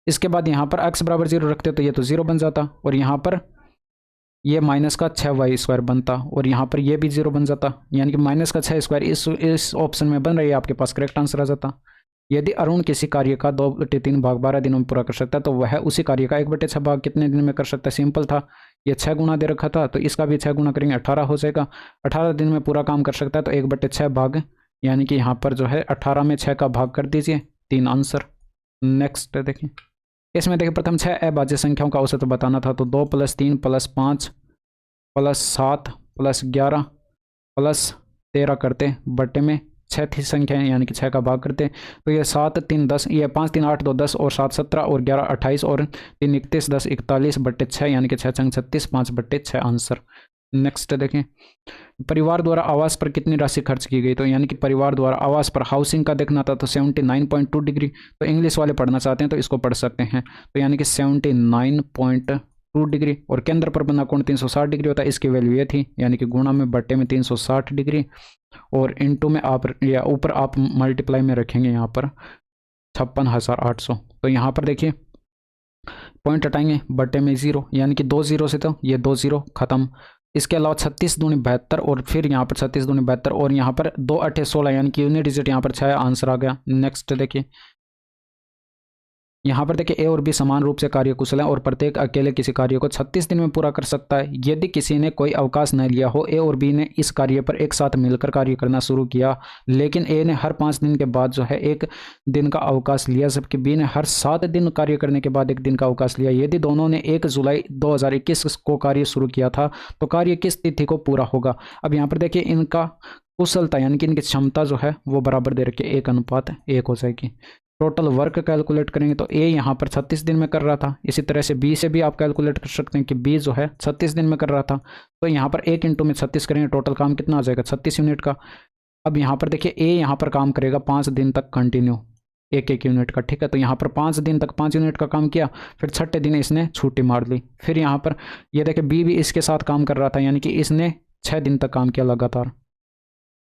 S1: इसके बाद यहाँ पर x बराबर 0 रखते तो ये तो 0 बन जाता और यहाँ पर ये माइनस का 6y² बनता और यहाँ पर ये भी 0 बन जाता, यानी कि माइनस का 6² इस ऑप्शन में बन रही है, आपके पास करेक्ट आंसर आ जाता। यदि अरुण किसी कार्य का 2/3 भाग 12 दिनों में पूरा कर सकता है तो वह उसी कार्य का 1/6 भाग कितने दिन में कर सकता है। सिंपल था, ये 6 गुना दे रखा था तो इसका भी 6 गुना करेंगे 18 हो जाएगा। 18 दिन में पूरा काम कर सकता है तो 1/6 भाग, यानी कि यहाँ पर जो है 18 में 6 का भाग कर दीजिए, 3 आंसर। नेक्स्ट देखिए, इसमें देखिए प्रथम 6 अभाज्य संख्याओं का औसत बताना था, तो 2 + 3 + 5 + 7 + 11 + 13 करते बटे में 6 थी संख्या यानी कि 6 का भाग करते, तो ये 7 3 10, ये 5 3 8 2 10 और 7 17 और 11 28 और 3 31 10 41 बटे 6, यानी कि 6 छंग 36 5/6 आंसर। नेक्स्ट देखें, परिवार द्वारा आवास पर कितनी राशि खर्च की गई, तो यानी कि परिवार द्वारा आवास पर हाउसिंग का देखना था तो 79.2 डिग्री, तो इंग्लिश वाले पढ़ना चाहते हैं तो इसको पढ़ सकते हैं, तो यानी कि 79.2 डिग्री। और केंद्र पर बना कोण 360 डिग्री होता है, इसकी वैल्यू ये थी, यानी कि गुणा में बटे में 360 डिग्री और इनटू में आप या ऊपर आप मल्टीप्लाई में रखेंगे यहाँ पर 56,800। तो यहाँ पर देखिए पॉइंट हटाएंगे बटे में 0, यानी कि 2 0 से तो ये 2 0 खत्म। इसके अलावा 36 दूनी 72 और फिर यहाँ पर 36 दूनी 72 और यहाँ पर 2 8 16, यानी कि यूनिट डिजिट यहाँ पर 6 आंसर आ गया। नेक्स्ट देखिए, यहाँ पर देखिए ए और बी समान रूप से कार्यकुशल हैं और प्रत्येक अकेले किसी कार्य को 36 दिन में पूरा कर सकता है। यदि किसी ने कोई अवकाश नहीं लिया हो, ए और बी ने इस कार्य पर एक साथ मिलकर कार्य करना शुरू किया, लेकिन ए ने हर 5 दिन के बाद जो है 1 दिन का अवकाश लिया, जबकि बी ने हर 7 दिन कार्य करने के बाद 1 दिन का अवकाश लिया। यदि दोनों ने 1 जुलाई 2021 को कार्य शुरू किया था तो कार्य किस तिथि को पूरा होगा। अब यहाँ पर देखिए इनका कुशलता यानी कि इनकी क्षमता जो है वो बराबर दे रखी है, 1:1 हो जाएगी। टोटल वर्क कैलकुलेट करेंगे तो ए यहाँ पर 36 दिन में कर रहा था, इसी तरह से बी से भी आप कैलकुलेट कर सकते हैं कि बी जो है 36 दिन में कर रहा था, तो यहाँ पर 1 × में 36 करेंगे, टोटल काम कितना आ जाएगा 36 यूनिट का। अब यहाँ पर देखिए ए यहाँ पर काम करेगा 5 दिन तक कंटिन्यू 1 यूनिट का, ठीक है। तो यहाँ पर 5 दिन तक 5 यूनिट का काम किया, फिर 6ठे दिन इसने छुट्टी मार ली। फिर यहाँ पर ये देखिए बी भी इसके साथ काम कर रहा था, यानी कि इसने 6 दिन तक काम किया, लगातार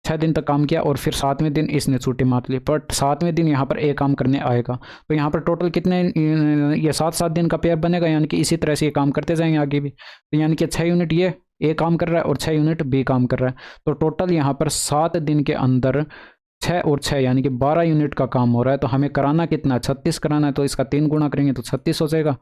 S1: 6 दिन तक काम किया और फिर 7वें दिन इसने छुट्टी मार ली, पर 7वें दिन यहाँ पर ए काम करने आएगा। तो यहाँ पर टोटल कितने, ये 7-7 दिन का पेयर बनेगा, यानी कि इसी तरह से ये काम करते जाएंगे आगे भी। तो यानी कि 6 यूनिट ये ए काम कर रहा है और 6 यूनिट बी काम कर रहा है, तो टोटल यहाँ पर 7 दिन के अंदर 6 और 6 यानी कि 12 यूनिट का काम हो रहा है। तो हमें कराना कितना 36 कराना है, तो इसका 3 गुना करेंगे तो 36 हो जाएगा।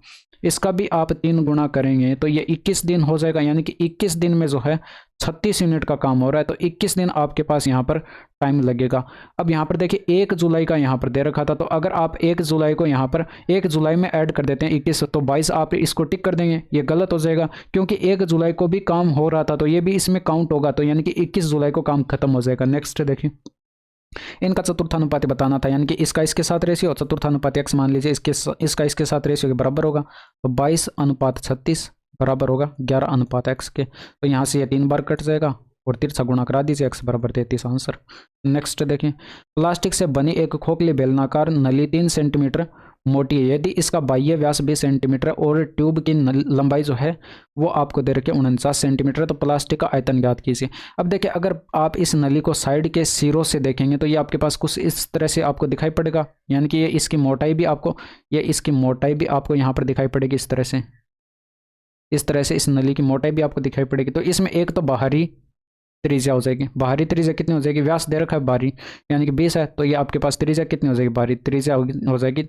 S1: इसका भी आप 3 गुना करेंगे तो ये 21 दिन हो जाएगा, यानी कि 21 दिन में जो है 36 यूनिट का काम हो रहा है, तो 21 दिन आपके पास यहाँ पर टाइम लगेगा। अब यहाँ पर देखिए 1 जुलाई का यहाँ पर दे रखा था, तो अगर आप 1 जुलाई को यहाँ पर 1 जुलाई में ऐड कर देते हैं 21, तो 22 आप इसको टिक कर देंगे, ये गलत हो जाएगा क्योंकि 1 जुलाई को भी काम हो रहा था, तो ये भी इसमें काउंट होगा, तो यानी कि 21 जुलाई को काम खत्म हो जाएगा। नेक्स्ट देखिए, इनका चतुर्थानुपाती बताना था, यानी कि इसका इसके साथ रेशियो, चतुर्थानुपाती x मान लीजिए इसका इसके साथ रेशियो के बराबर होगा, तो 22:36 बराबर होगा 11:x के। तो यहाँ से ये 3 बार कट जाएगा और तिरछा गुणा करा दीजिए, x बराबर 33 आंसर। नेक्स्ट देखें, प्लास्टिक से बनी एक खोखली बेलनाकार नली 3 सेंटीमीटर मोटी है। यदि इसका बाह्य व्यास 20 सेंटीमीटर और ट्यूब की लंबाई जो है वो आपको दे रखी है 49 सेंटीमीटर, तो प्लास्टिक का आयतन ज्ञात कीजिए। अब देखिए, अगर आप इस नली को साइड के सिरों से देखेंगे तो ये आपके पास कुछ इस तरह से आपको दिखाई पड़ेगा, यानी कि ये इसकी मोटाई भी आपको यहाँ पर दिखाई पड़ेगी इस तरह से। इस तरह से इस नली की मोटाई भी आपको दिखाई पड़ेगी। तो इसमें एक तो बाहरी त्रिज्या हो जाएगी। बाहरी त्रिज्या कितनी हो जाएगी, व्यास दे रखा है बाहरी यानी कि 20 है, तो ये आपके पास त्रिज्या कितनी हो जाएगी, बाहरी त्रिज्या हो जाएगी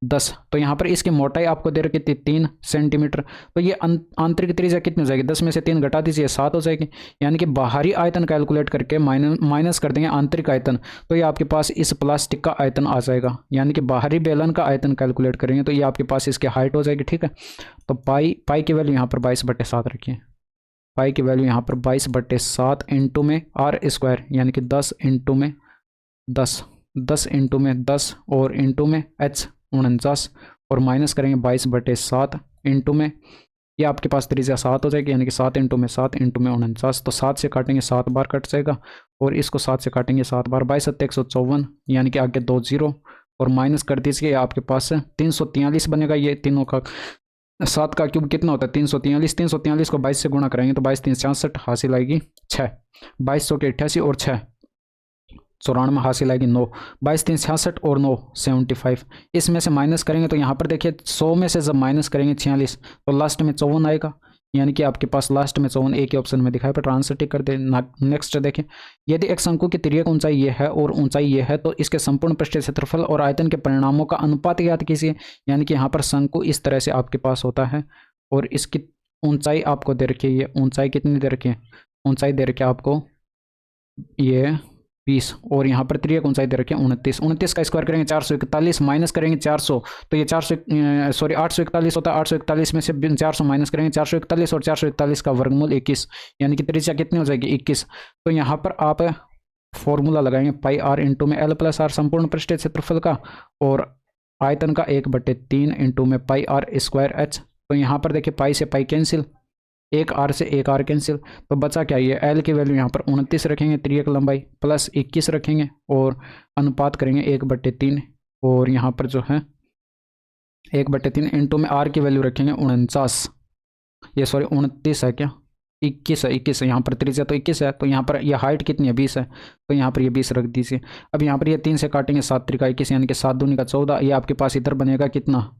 S1: 10। तो यहाँ पर इसकी मोटाई आपको दे रखी थी 3 सेंटीमीटर, तो ये आंतरिक त्रिज्या कितनी हो जाएगी, 10 में से 3 घटा दीजिए 7 हो जाएगी। यानी कि बाहरी आयतन कैलकुलेट करके माइनस कर देंगे आंतरिक आयतन, तो ये आपके पास इस प्लास्टिक का आयतन आ जाएगा। यानी कि बाहरी बेलन का आयतन कैलकुलेट करेंगे तो ये आपके पास इसकी हाइट हो जाएगी। ठीक है, तो पाई की वैल्यू यहाँ पर 22/7 रखिए। पाई की वैल्यू यहाँ पर 22/7 इंटू में आर स्क्वायर यानी कि 10 इंटू में 10, 10 इंटू में 10 और इंटू में एच 49 और माइनस करेंगे 22/7 इंटू में, ये आपके पास त्रिज्या 7 हो जाएगी, यानी कि 7 इंटू में 7 इंटू में 49। तो 7 से काटेंगे 7 बार कट जाएगा और इसको 7 से काटेंगे 7 बार, 22 154 यानी कि आगे 2 जीरो और माइनस कर दीजिए, आपके पास 343 बनेगा। ये तीनों का 7 का क्यूब कितना होता है 343, 343 को 22 से गुणा करेंगे तो 22 3 66 हासिल आएगी 6, 2200 के 88 और 6 94 हासिल आएगी 9, 22 3 66 और 9 75। इसमें से माइनस करेंगे तो यहाँ पर देखिए 100 में से जब माइनस करेंगे 46 तो लास्ट में 54 आएगा, यानी कि आपके पास लास्ट में 54 एक ही ऑप्शन में दिखाई पर आंसर टिक कर दे। नेक्स्ट देखें, यदि एक शंकु की तिर्यक ऊंचाई ये है और ऊंचाई ये है तो इसके संपूर्ण पृष्ठीय क्षेत्रफल और आयतन के परिणामों का अनुपात ज्ञात कीजिए। यानी कि यहाँ पर शंकु इस तरह से आपके पास होता है और इसकी ऊंचाई आपको दे रखी है, ये ऊंचाई कितनी दे रखी है, ऊंचाई दे रखी है आपको ये 20 और यहाँ पर त्रियक ऊंचाई दे रखी है 29। 29 का स्क्वायर करेंगे 441, माइनस करेंगे 400 तो ये 841 होता है। 841 में से 400 माइनस करेंगे 441 और 441 का वर्गमूल 21, यानी कि त्रिज्या कितनी हो जाएगी 21। तो यहाँ पर आप फॉर्मूला लगाएंगे पाई आर इंटू में एल प्लस आर संपूर्ण पृष्ठीय क्षेत्रफल का और आयतन का 1/3 इंटू में पाई आर स्क्वायर एच। तो यहाँ पर देखिए पाई से पाई कैंसिल, एक आर से एक आर कैंसिल, तो बचा क्या, ये एल की वैल्यू यहाँ पर 29 रखेंगे त्रियक लंबाई प्लस 21 रखेंगे और अनुपात करेंगे 1/3 और यहाँ पर जो है 1/3 इंटू में आर की वैल्यू रखेंगे 29, ये सॉरी 29 है क्या 21 है, 21 है यहाँ पर त्रिज्या तो 21 है। तो यहाँ पर यह हाइट कितनी है 20 है, तो यहाँ पर ये 20 रख दीजिए। अब यहाँ पर ये 3 से काटेंगे 7 त्रिका 21 यानी कि 7 दूनी का 14, ये आपके पास इधर बनेगा कितना,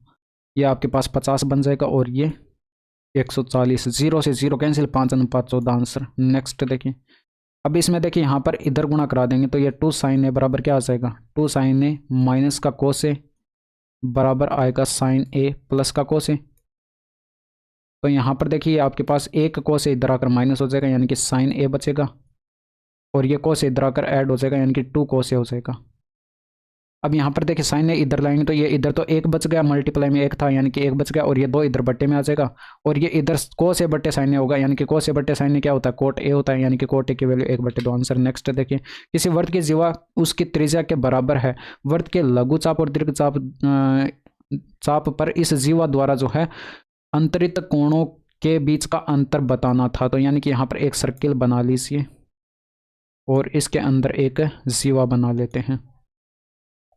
S1: ये आपके पास 50 बन जाएगा और ये 140, 0 से 0 कैंसिल 5/14 आंसर। नेक्स्ट देखिए, अब इसमें देखिए यहाँ पर इधर गुणा करा देंगे तो ये 2 sin a बराबर क्या आ जाएगा, 2 sin a माइनस का cos a बराबर आएगा sin a प्लस का cos a। तो यहाँ पर देखिए आपके पास एक cos a इधर आकर माइनस हो जाएगा यानी कि sin a बचेगा और ये cos a इधर आकर ऐड हो जाएगा यानी कि 2 cos a हो जाएगा। अब यहाँ पर देखिए साइन ए इधर लाएंगे तो ये इधर तो एक बच गया, मल्टीप्लाई में एक था यानी कि एक बच गया और ये 2 इधर बट्टे में आ जाएगा और ये इधर कोस ए बट्टे साइन ए होगा यानी कि कोस ए बट्टे साइन ए क्या होता है कोट ए होता है, यानी कि कोट ए की वैल्यू 1/2 आंसर। नेक्स्ट देखिए, किसी वृत्त की जीवा उसकी त्रिज्या के बराबर है, वृत्त के लघु चाप और दीर्घ चाप पर इस जीवा द्वारा जो है अंतरित कोणों के बीच का अंतर बताना था। तो यानी कि यहाँ पर एक सर्किल बना लीजिए और इसके अंदर एक जीवा बना लेते हैं,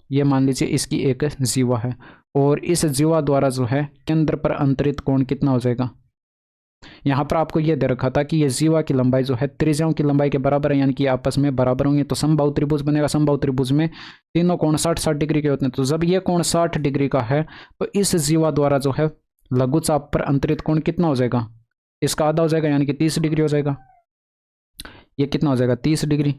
S1: ये मान लीजिए इसकी एक जीवा है और इस जीवा द्वारा जो है केंद्र पर अंतरित कोण कितना हो जाएगा। यहाँ पर आपको ये दे रखा था कि ये जीवा की लंबाई जो है त्रिज्याओं की लंबाई के बराबर है यानी कि आपस में बराबर होंगे तो समबाहु त्रिभुज बनेगा। समबाहु त्रिभुज में तीनों कोण 60-60 डिग्री के होते हैं, तो जब ये कोण 60 डिग्री का है तो इस जीवा द्वारा जो है लघु चाप पर अंतरित कोण कितना हो जाएगा, इसका आधा हो जाएगा यानी कि 30 डिग्री हो जाएगा। ये कितना हो जाएगा 30 डिग्री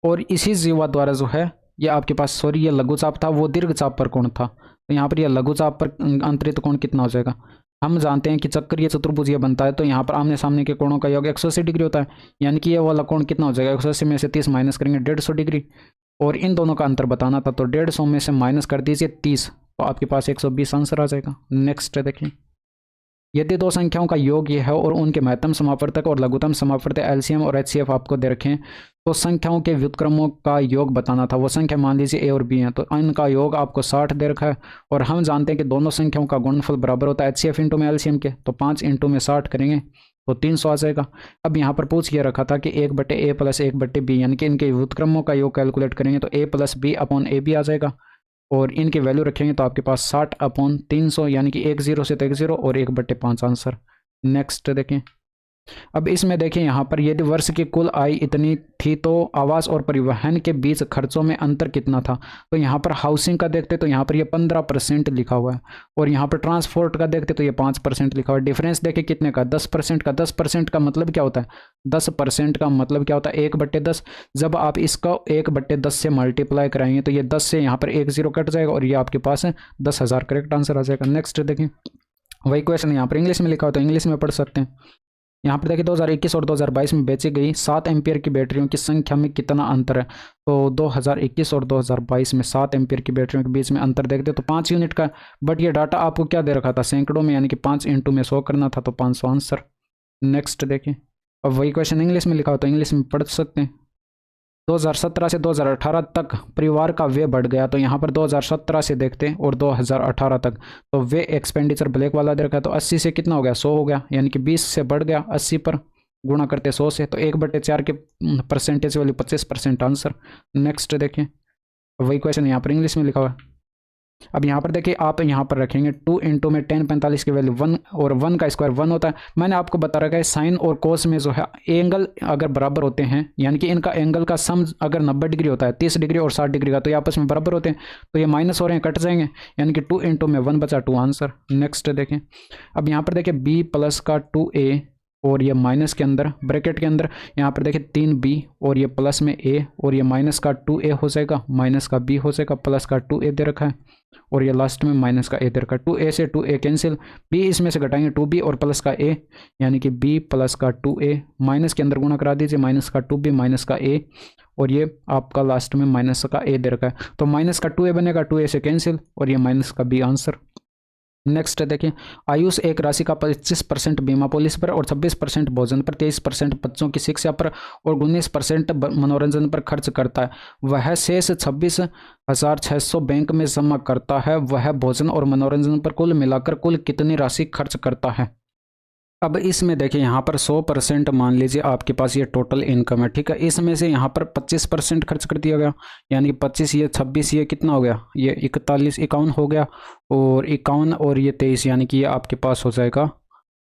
S1: और इसी जीवा द्वारा जो है ये आपके पास सॉरी ये लघु चाप था वो दीर्घ चाप पर कोण था, तो यहाँ पर यह लघु चाप पर अंतरित कोण कितना हो जाएगा। हम जानते हैं कि चक्रीय चतुर्भुज ये बनता है तो यहाँ पर आमने सामने के कोणों का योग 180 डिग्री होता है, यानी कि ये वाला कोण कितना हो जाएगा 180 में से 30 माइनस करेंगे 150 डिग्री और इन दोनों का अंतर बताना था तो 150 में से माइनस कर दीजिए 30 तो आपके पास 120 आंसर आ जाएगा। नेक्स्ट देखिए, यदि दो संख्याओं का योग ये है और उनके महत्तम समापवर्तक और लघुत्तम समापवर्तक एलसीएम और एचसीएफ आपको दे रखें तो संख्याओं के व्युत्क्रमों का योग बताना था। वो संख्या मान लीजिए ए और बी हैं तो इनका योग आपको 60 दे रखा है और हम जानते हैं कि दोनों संख्याओं का गुणनफल बराबर होता है एचसीएफ इंटू में एलसीएम के, तो 5 इंटू में 60 करेंगे तो 300 आ जाएगा। अब यहाँ पर पूछ ये रखा था कि 1/a प्लस 1/b यानी कि इनके व्युत्क्रमों का योग कैलकुलेट करेंगे तो a plus b upon a b आ जाएगा और इनकी वैल्यू रखेंगे तो आपके पास 60/300 यानी कि 1 0 से तो 1 0 और 1/5 आंसर। नेक्स्ट देखें। अब इसमें देखें यहाँ पर यदि वर्ष की कुल आय इतनी थी तो आवास और परिवहन के बीच खर्चों में अंतर कितना था। तो यहाँ पर हाउसिंग का देखते तो यहाँ पर ये 15% लिखा हुआ है, और यहाँ पर ट्रांसपोर्ट का देखते तो ये 5% लिखा हुआ है। डिफरेंस देखें कितने का, 10% का। 10% का मतलब क्या होता है, 10% का मतलब क्या होता है, 1/10। जब आप इसका 1/10 से मल्टीप्लाई कराएंगे तो ये 10 से यहाँ पर 1 0 कट जाएगा और ये आपके पास 10,000 करेक्ट आंसर आ जाएगा। नेक्स्ट देखें, वही क्वेश्चन यहाँ पर इंग्लिश में लिखा होता है, इंग्लिश में पढ़ सकते हैं। यहाँ पर देखिए 2021 और 2022 में बेची गई 7 एम्पियर की बैटरियों की संख्या में कितना अंतर है। तो 2021 और 2022 में 7 एम्पियर की बैटरियों के बीच में अंतर देखते तो 5 यूनिट का, बट ये डाटा आपको क्या दे रखा था, सैकड़ों में, यानी कि 5 × में 100 करना था, तो 500 आंसर। नेक्स्ट देखिए, अब वही क्वेश्चन इंग्लिश में लिखा हो तो इंग्लिश में पढ़ सकते हैं। 2017 से 2018 तक परिवार का व्यय बढ़ गया। तो यहाँ पर 2017 से देखते हैं और 2018 तक, तो व्यय एक्सपेंडिचर ब्लैक वाला दे रखा है। तो 80 से कितना हो गया, 100 हो गया, यानी कि 20 से बढ़ गया, 80 पर गुणा करते 100 से, तो 1/4 के परसेंटेज वैल्यू 25% आंसर। नेक्स्ट देखिए, वही क्वेश्चन यहाँ पर इंग्लिश में लिखा हुआ है। अब यहाँ पर देखिए, आप यहाँ पर रखेंगे 2 × में 10 45 की वैल्यू 1, और 1 का स्क्वायर 1 होता है। मैंने आपको बता रखा है साइन और कोस में जो है एंगल अगर बराबर होते हैं, यानी कि इनका एंगल का सम अगर 90 डिग्री होता है, 30 डिग्री और 60 डिग्री का, तो ये आपस में बराबर होते हैं, तो ये माइनस हो रहे हैं, कट जाएंगे, यानी कि 2 × में 1 बचा 2 आंसर। नेक्स्ट देखें, अब यहाँ पर देखिए b+ का 2a और ये माइनस के अंदर ब्रैकेट के अंदर यहाँ पर देखिए 3b और ये प्लस में a, और ये माइनस का 2a हो जाएगा, माइनस का b हो जाएगा, प्लस का 2a दे रखा है, और ये लास्ट में माइनस का a दे रखा है। 2a से 2a कैंसिल, b इसमें से घटाएंगे 2b और प्लस का a, यानी कि b + का 2a, माइनस के अंदर गुणा करा दीजिए, माइनस का 2b माइनस का a, और ये आपका लास्ट में माइनस का a दे रखा है, तो माइनस का 2a बनेगा, 2a से कैंसिल, और ये माइनस का b आंसर। नेक्स्ट देखिए, आयुष एक राशि का 25% बीमा पॉलिसी पर और 26% भोजन पर, 23% बच्चों की शिक्षा पर और 19% मनोरंजन पर खर्च करता है। वह शेष 26,600 बैंक में जमा करता है। वह भोजन और मनोरंजन पर कुल मिलाकर कुल कितनी राशि खर्च करता है। अब इसमें देखिए, यहाँ पर 100% मान लीजिए आपके पास ये टोटल इनकम है, ठीक है। इसमें से यहाँ पर 25% खर्च कर दिया गया, यानी कि 25 ये 26 ये कितना हो गया, ये 41 51 हो गया, और 51 और ये 23 यानी कि ये आपके पास हो जाएगा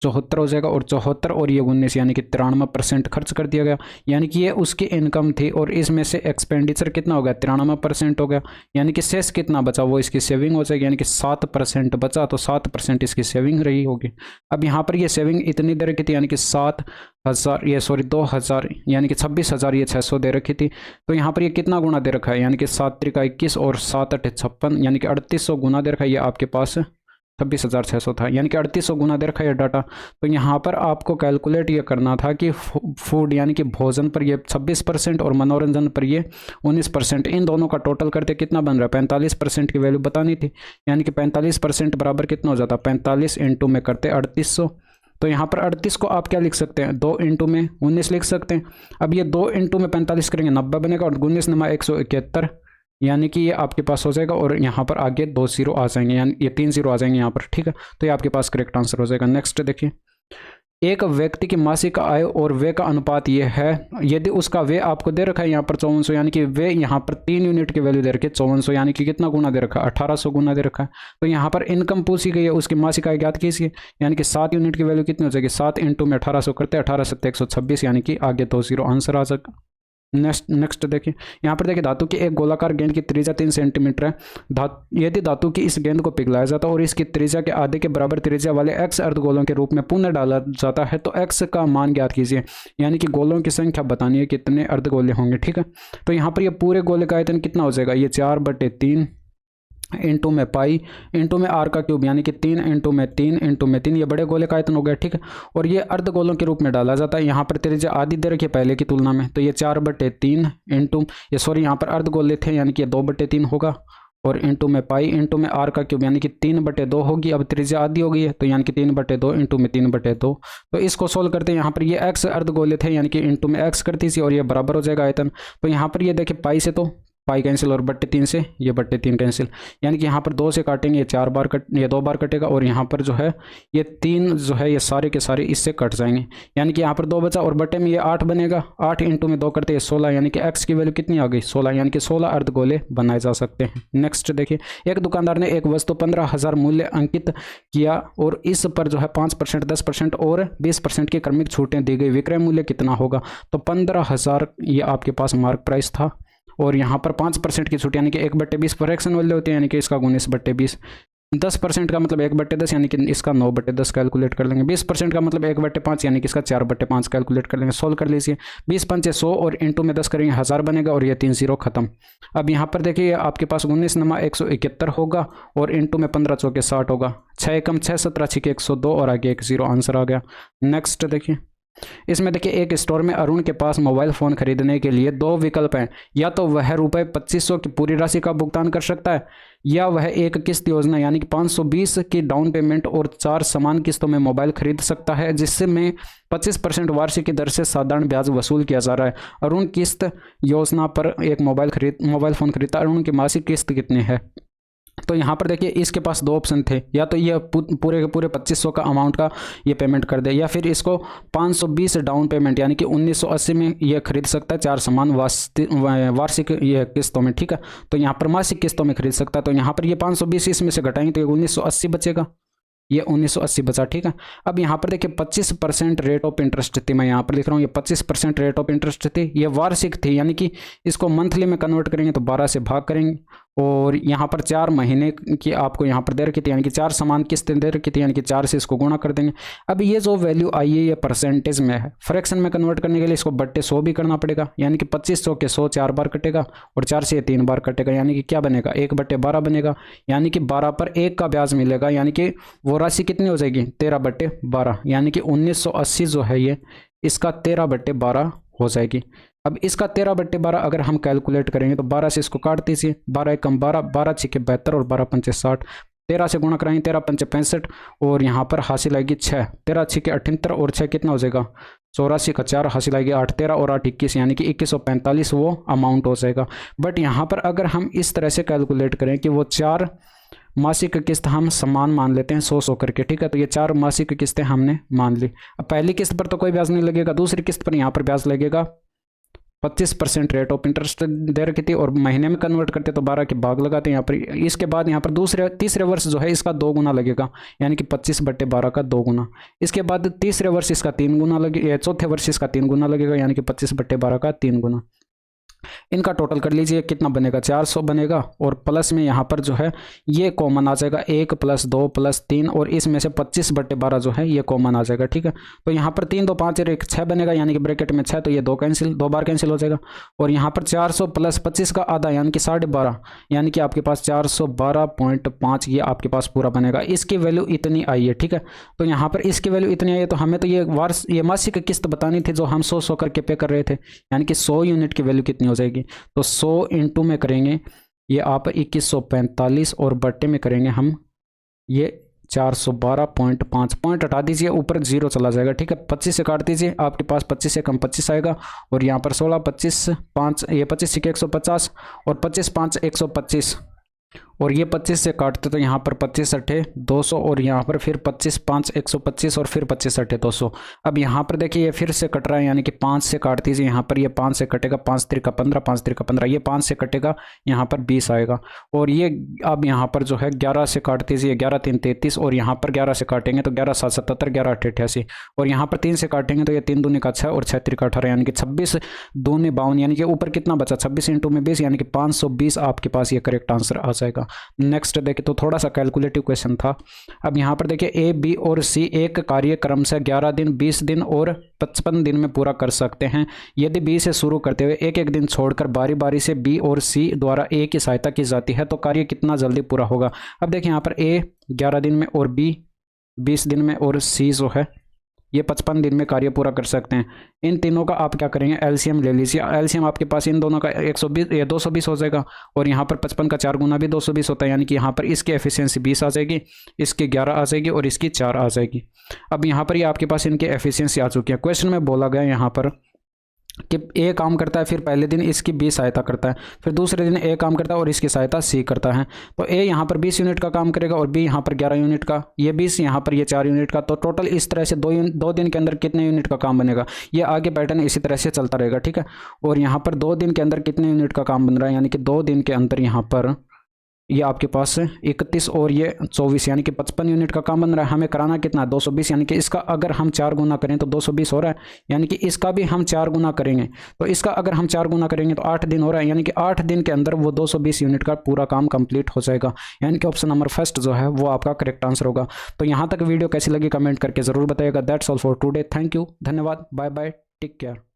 S1: 74 हो जाएगा, और 74 और ये 19 यानी कि 93% खर्च कर दिया गया, यानी कि ये उसकी इनकम थी। और इसमें से एक्सपेंडिचर कितना हो गया, 93% हो गया, यानी कि शेष कितना बचा वो इसकी सेविंग हो जाएगी, यानी कि 7% बचा, तो 7% इसकी सेविंग रही होगी। अब यहाँ पर ये सेविंग इतनी दे रखी थी, यानी कि 7,000 ये 2,000 यानी कि 26,600 दे रखी थी। तो यहाँ पर ये कितना गुना दे रखा है, यानी कि 7 × 21 और 7 × 56 यानी कि 3800 गुना दे रखा है। ये आपके पास 26,600 था, यानी कि 3800 गुना दे रखा है डाटा। तो यहाँ पर आपको कैलकुलेट ये करना था कि फूड यानी कि भोजन पर ये 26% और मनोरंजन पर ये 19%, इन दोनों का टोटल करते कितना बन रहा है, 45% की वैल्यू बतानी थी, यानी कि 45% बराबर कितना हो जाता, 45 × में करते 3800। तो यहाँ पर 38 को आप क्या लिख सकते हैं, 2 × में 19 लिख सकते हैं। अब ये 2 × में 45 करेंगे 90 बनेगा, और 19 × 171 यानी कि ये आपके पास हो जाएगा, और यहाँ पर आगे 2 0 आ जाएंगे, यानी ये 3 0 आ जाएंगे यहाँ पर, ठीक है। तो ये आपके पास करेक्ट आंसर हो जाएगा। नेक्स्ट देखिए, एक व्यक्ति की मासिक आय और व्यय का अनुपात ये है। यदि उसका व्यय आपको दे रखा है यहाँ पर 5400, यानी कि व्यय यहाँ पर 3 यूनिट की वैल्यू दे रखी है 5400, यानी कि कितना गुना दे रखा है, 1800 गुना दे रखा है। तो यहाँ पर इनकम पूछी गई है, उसकी मासिक आय ज्ञात कीजिए, यानी कि 7 यूनिट की वैल्यू कितनी हो जाएगी, 7 × में 1800 करते 18 × 7 126, यानी कि आगे 2 0 आंसर आ जाएगा। नेक्स्ट देखिए, यहाँ पर देखिए धातु की एक गोलाकार गेंद की त्रिज्या 3 सेंटीमीटर है। यदि धातु की इस गेंद को पिघलाया जाता है और इसकी त्रिज्या के आधे के बराबर त्रिज्या वाले x अर्धगोलों के रूप में पुनः डाला जाता है, तो x का मान ज्ञात कीजिए, यानी कि गोलों की संख्या बतानी है कितने अर्धगोले होंगे, ठीक है। तो यहाँ पर ये पूरे गोले का आयतन कितना हो जाएगा, ये 4/3 इंटू में पाई इंटू में r का क्यूब, यानी कि 3 × में 3 × में 3, ये बड़े गोले का आयतन हो गया, ठीक है। और ये अर्धगोलों के रूप में डाला जाता है। यहाँ पर त्रिज्या आधी दे रखी है पहले की तुलना में, तो ये 4/3 इंटू ये सॉरी यहाँ पर अर्धगोले थे, यानी कि ये 2/3 होगा, और इंटू में पाई इंटू में r का क्यूब, यानी कि 3/2 होगी। अब त्रिज्या आधी हो गई है, तो यानी कि 3/2 इंटू में 3/2। तो इसको सोल्व करते हैं, यहाँ पर ये x अर्धगोले थे, यानी कि इंटू में x करती थी, और ये बराबर हो जाएगा आयतन। तो यहाँ पर ये देखिए पाई से तो पाई कैंसिल और बट्टे 3 से ये बट्टे 3 कैंसिल, यानी कि यहाँ पर 2 से काटेंगे ये 4 बार ये 2 बार कटेगा और यहाँ पर जो है ये 3 जो है ये सारे के सारे इससे कट जाएंगे, यानी कि यहाँ पर 2 बचा और बट्टे में ये 8 बनेगा। 8 इंटू में 2 करते हैं 16, यानी कि एक्स की वैल्यू कितनी आ गई 16, यानी कि 16 अर्धगोले बनाए जा सकते हैं। नेक्स्ट देखिए, एक दुकानदार ने एक वस्तु 15,000 मूल्य अंकित किया और इस पर जो है 5%, 10% और 20% की क्रमिक छूटें दी गई, विक्रय मूल्य कितना होगा? तो 15,000 ये आपके पास मार्क प्राइस था और यहाँ पर 5% की छूट यानी कि 1/20 फ्रैक्शन वैल्यू होती है, यानी कि इसका गुण 1/20। 10% का मतलब 1/10 यानी कि इसका 9/10 कैलकुलेट कर लेंगे। 20% का मतलब 1/5 यानी कि इसका 4/5 कैलकुलेट कर लेंगे। सोल्व कर लीजिए, 20 पंचे 100 और इंटू में 10 करेंगे 1000 बनेगा और ये 3 0 खत्म। अब यहाँ पर देखिए आपके पास 19 नमा 171 होगा और इंटू में 15 चौके 60 होगा। 6 एकम 6, 17 छिके 102 और आगे 1 0 आंसर आ गया। नेक्स्ट देखिए, इसमें देखिए एक स्टोर में अरुण के पास मोबाइल फ़ोन खरीदने के लिए 2 विकल्प हैं, या तो वह रुपये 2500 की पूरी राशि का भुगतान कर सकता है या वह एक किस्त योजना यानी कि 520 की डाउन पेमेंट और 4 समान किस्तों में मोबाइल खरीद सकता है, जिससे में 25% वार्षिक की दर से साधारण ब्याज वसूल किया जा रहा है। अरुण किस्त योजना पर एक मोबाइल फ़ोन खरीदता है, अरुण की मासिक किस्त कितनी है? तो यहाँ पर देखिए इसके पास 2 ऑप्शन थे, या तो ये पूरे के पूरे 2500 का अमाउंट का ये पेमेंट कर दे, या फिर इसको 520 डाउन पेमेंट यानी कि 1980 में ये खरीद सकता है 4 समान वार्षिक ये किस्तों में। ठीक है, तो यहाँ पर मासिक किस्तों में खरीद सकता है। तो यहाँ पर ये 520 इसमें से घटाएंगे तो ये 1980 बचेगा, ये 1980 बचा। ठीक है, अब यहाँ पर देखिए 25% रेट ऑफ इंटरेस्ट थी, मैं यहाँ पर लिख रहा हूँ ये 25% रेट ऑफ इंटरेस्ट थी, ये वार्षिक थी, यानी कि इसको मंथली में कन्वर्ट करेंगे तो 12 से भाग करेंगे और यहाँ पर 4 महीने की आपको यहाँ पर दे रखी थी, यानी कि 4 समान किस्तें दे रखी थी, यानी कि 4 से इसको गुणा कर देंगे। अब ये जो वैल्यू आई है ये परसेंटेज में है, फ्रैक्शन में कन्वर्ट करने के लिए इसको बट्टे 100 भी करना पड़ेगा, यानी कि 2500 के 100 4 बार कटेगा और 4 से 3 बार कटेगा, यानी कि क्या बनेगा 1/12 बनेगा, यानी कि 12 पर 1 का ब्याज मिलेगा, यानी कि वो राशि कितनी हो जाएगी 13/12, यानी कि 1980 जो है ये इसका 13/12 हो जाएगी। अब इसका 13/12 अगर हम कैलकुलेट करेंगे तो 12 से इसको काट दीजिए, 12 एकम 12, 12 छिके 72 और 12 पंचे 60, 13 से गुणा कराएंगे 13 पंचे 65 और यहाँ पर हासिल आएगी 6, 13 छिके 78 और 6 कितना हो जाएगा 84 का 4 हासिल आएगी 8, 13 और 8 21, यानी कि 2145 वो अमाउंट हो जाएगा। बट यहाँ पर अगर हम इस तरह से कैलकुलेट करें कि वो 4 मासिक किस्त हम समान मान लेते हैं 100 करके, ठीक है, तो ये 4 मासिक किस्तें हमने मान ली। अब पहली किस्त पर तो कोई ब्याज नहीं लगेगा, दूसरी किस्त पर यहाँ पर ब्याज लगेगा 25% रेट ऑफ इंटरेस्ट दे रखी थी और महीने में कन्वर्ट करते तो 12 के भाग लगाते हैं यहाँ पर। इसके बाद यहाँ पर तीसरे वर्ष जो है इसका 2 गुना लगेगा, यानी कि 25/12 का 2 गुना। इसके बाद तीसरे वर्ष इसका 3 गुना लगेगा, चौथे वर्ष इसका 3 गुना लगेगा, यानी कि 25/12 का 3 गुना। इनका टोटल कर लीजिए कितना बनेगा 400 बनेगा और प्लस में यहाँ पर जो है ये कॉमन आ जाएगा 1 + 2 + 3 और इसमें से 25/12 जो है ये कॉमन आ जाएगा। ठीक है, तो यहाँ पर 3 2 5 1 6 बनेगा, यानी कि ब्रैकेट में 6, तो ये 2 बार कैंसिल हो जाएगा और यहाँ पर 400 + 25 का आधा यानी कि 12.5, यानी कि आपके पास 412.5 ये आपके पास पूरा बनेगा। इसकी वैल्यू इतनी आई है। ठीक है, तो यहाँ पर इसकी वैल्यू इतनी आई है, तो हमें तो ये मासिक किस्त बतानी थी जो हम 100 करके पे कर रहे थे, यानी कि 100 यूनिट की वैल्यू कितनी हो जाएगी, तो 100 इंटू में करेंगे ये आप 2145 और बट्टे में करेंगे हम ये 412.5, पॉइंट हटा दीजिए ऊपर 0 चला जाएगा। ठीक है, 25 से काट दीजिए, आपके पास 25 से कम 25 आएगा और यहाँ पर 16 25 5 ये 25 के 150 और 25 5 125 और ये 25 से काटते तो यहाँ पर 25 8 200 और यहाँ पर फिर 25 5 125 और फिर 25 8 200। अब यहाँ पर देखिए ये फिर से कट रहा है, यानी कि 5 से काट दीजिए, यहाँ पर ये 5 से कटेगा 5 3 15 5 3 15, ये 5 से कटेगा यहाँ पर 20 आएगा और ये अब यहाँ पर जो है 11 से काट दीजिए, 11 3 33 और यहाँ पर 11 से काटेंगे तो 11 7 77, 11 8 88 और यहाँ पर 3 से काटेंगे तो ये 3 दूनी का 6 और 6 3 का 18, यानी कि 26 दूनी 52, यानी कि ऊपर कितना बचा 26 इंटू में 20, यानी कि 520 आपके पास ये करेक्ट आंसर आ जाएगा। नेक्स्ट देखिए, तो थोड़ा सा कैलकुलेटिव क्वेश्चन था। अब यहाँ पर देखिए ए बी और सी एक कार्यक्रम से 11 दिन 20 दिन और 55 दिन में पूरा कर सकते हैं। यदि बी से शुरू करते हुए एक एक दिन छोड़कर बारी बारी से बी और सी द्वारा ए की सहायता की जाती है तो कार्य कितना जल्दी पूरा होगा। अब देखिए यहाँ पर ए 11 दिन में और बी 20 दिन में और सी जो है ये 55 दिन में कार्य पूरा कर सकते हैं। इन तीनों का आप क्या करेंगे एलसीएम ले लीजिए। एलसीएम आपके पास इन दोनों का 120 या 220 हो जाएगा और यहाँ पर 55 का 4 गुना भी 220 होता है, यानी कि यहाँ पर इसकी एफिशिएंसी 20 आ जाएगी, इसकी 11 आ जाएगी और इसकी 4 आ जाएगी। अब यहाँ पर ये आपके पास इनकी एफिशिएंसी आ चुकी है। क्वेश्चन में बोला गया यहाँ पर कि ए काम करता है, फिर पहले दिन इसकी बी सहायता करता है, फिर दूसरे दिन ए काम करता है और इसकी सहायता सी करता है। तो ए यहाँ पर 20 यूनिट का काम करेगा और बी यहाँ पर 11 यूनिट का, ये 20 यहाँ पर ये 4 यूनिट का। तो टोटल इस तरह से दो दिन के अंदर कितने यूनिट का काम बनेगा, ये आगे पैटर्न इसी तरह से चलता रहेगा, ठीक है। और यहाँ पर 2 दिन के अंदर कितने यूनिट का काम बन रहा है, यानी कि 2 दिन के अंदर यहाँ पर ये आपके पास 31 और ये 24 यानी कि 55 यूनिट का काम बन रहा है। हमें कराना कितना है, 220, यानी कि इसका अगर हम 4 गुना करें तो 220 हो रहा है, यानी कि इसका भी हम 4 गुना करेंगे तो इसका अगर हम 4 गुना करेंगे तो 8 दिन हो रहा है, यानी कि 8 दिन के अंदर वो 220 यूनिट का पूरा काम कंप्लीट हो जाएगा। यानी कि ऑप्शन नंबर फर्स्ट जो है वो आपका करेक्ट आंसर होगा। तो यहाँ तक वीडियो कैसी लगी कमेंट करके ज़रूर बताइएगा। That's all for today, thank you, धन्यवाद, बाय बाय, टेक केयर।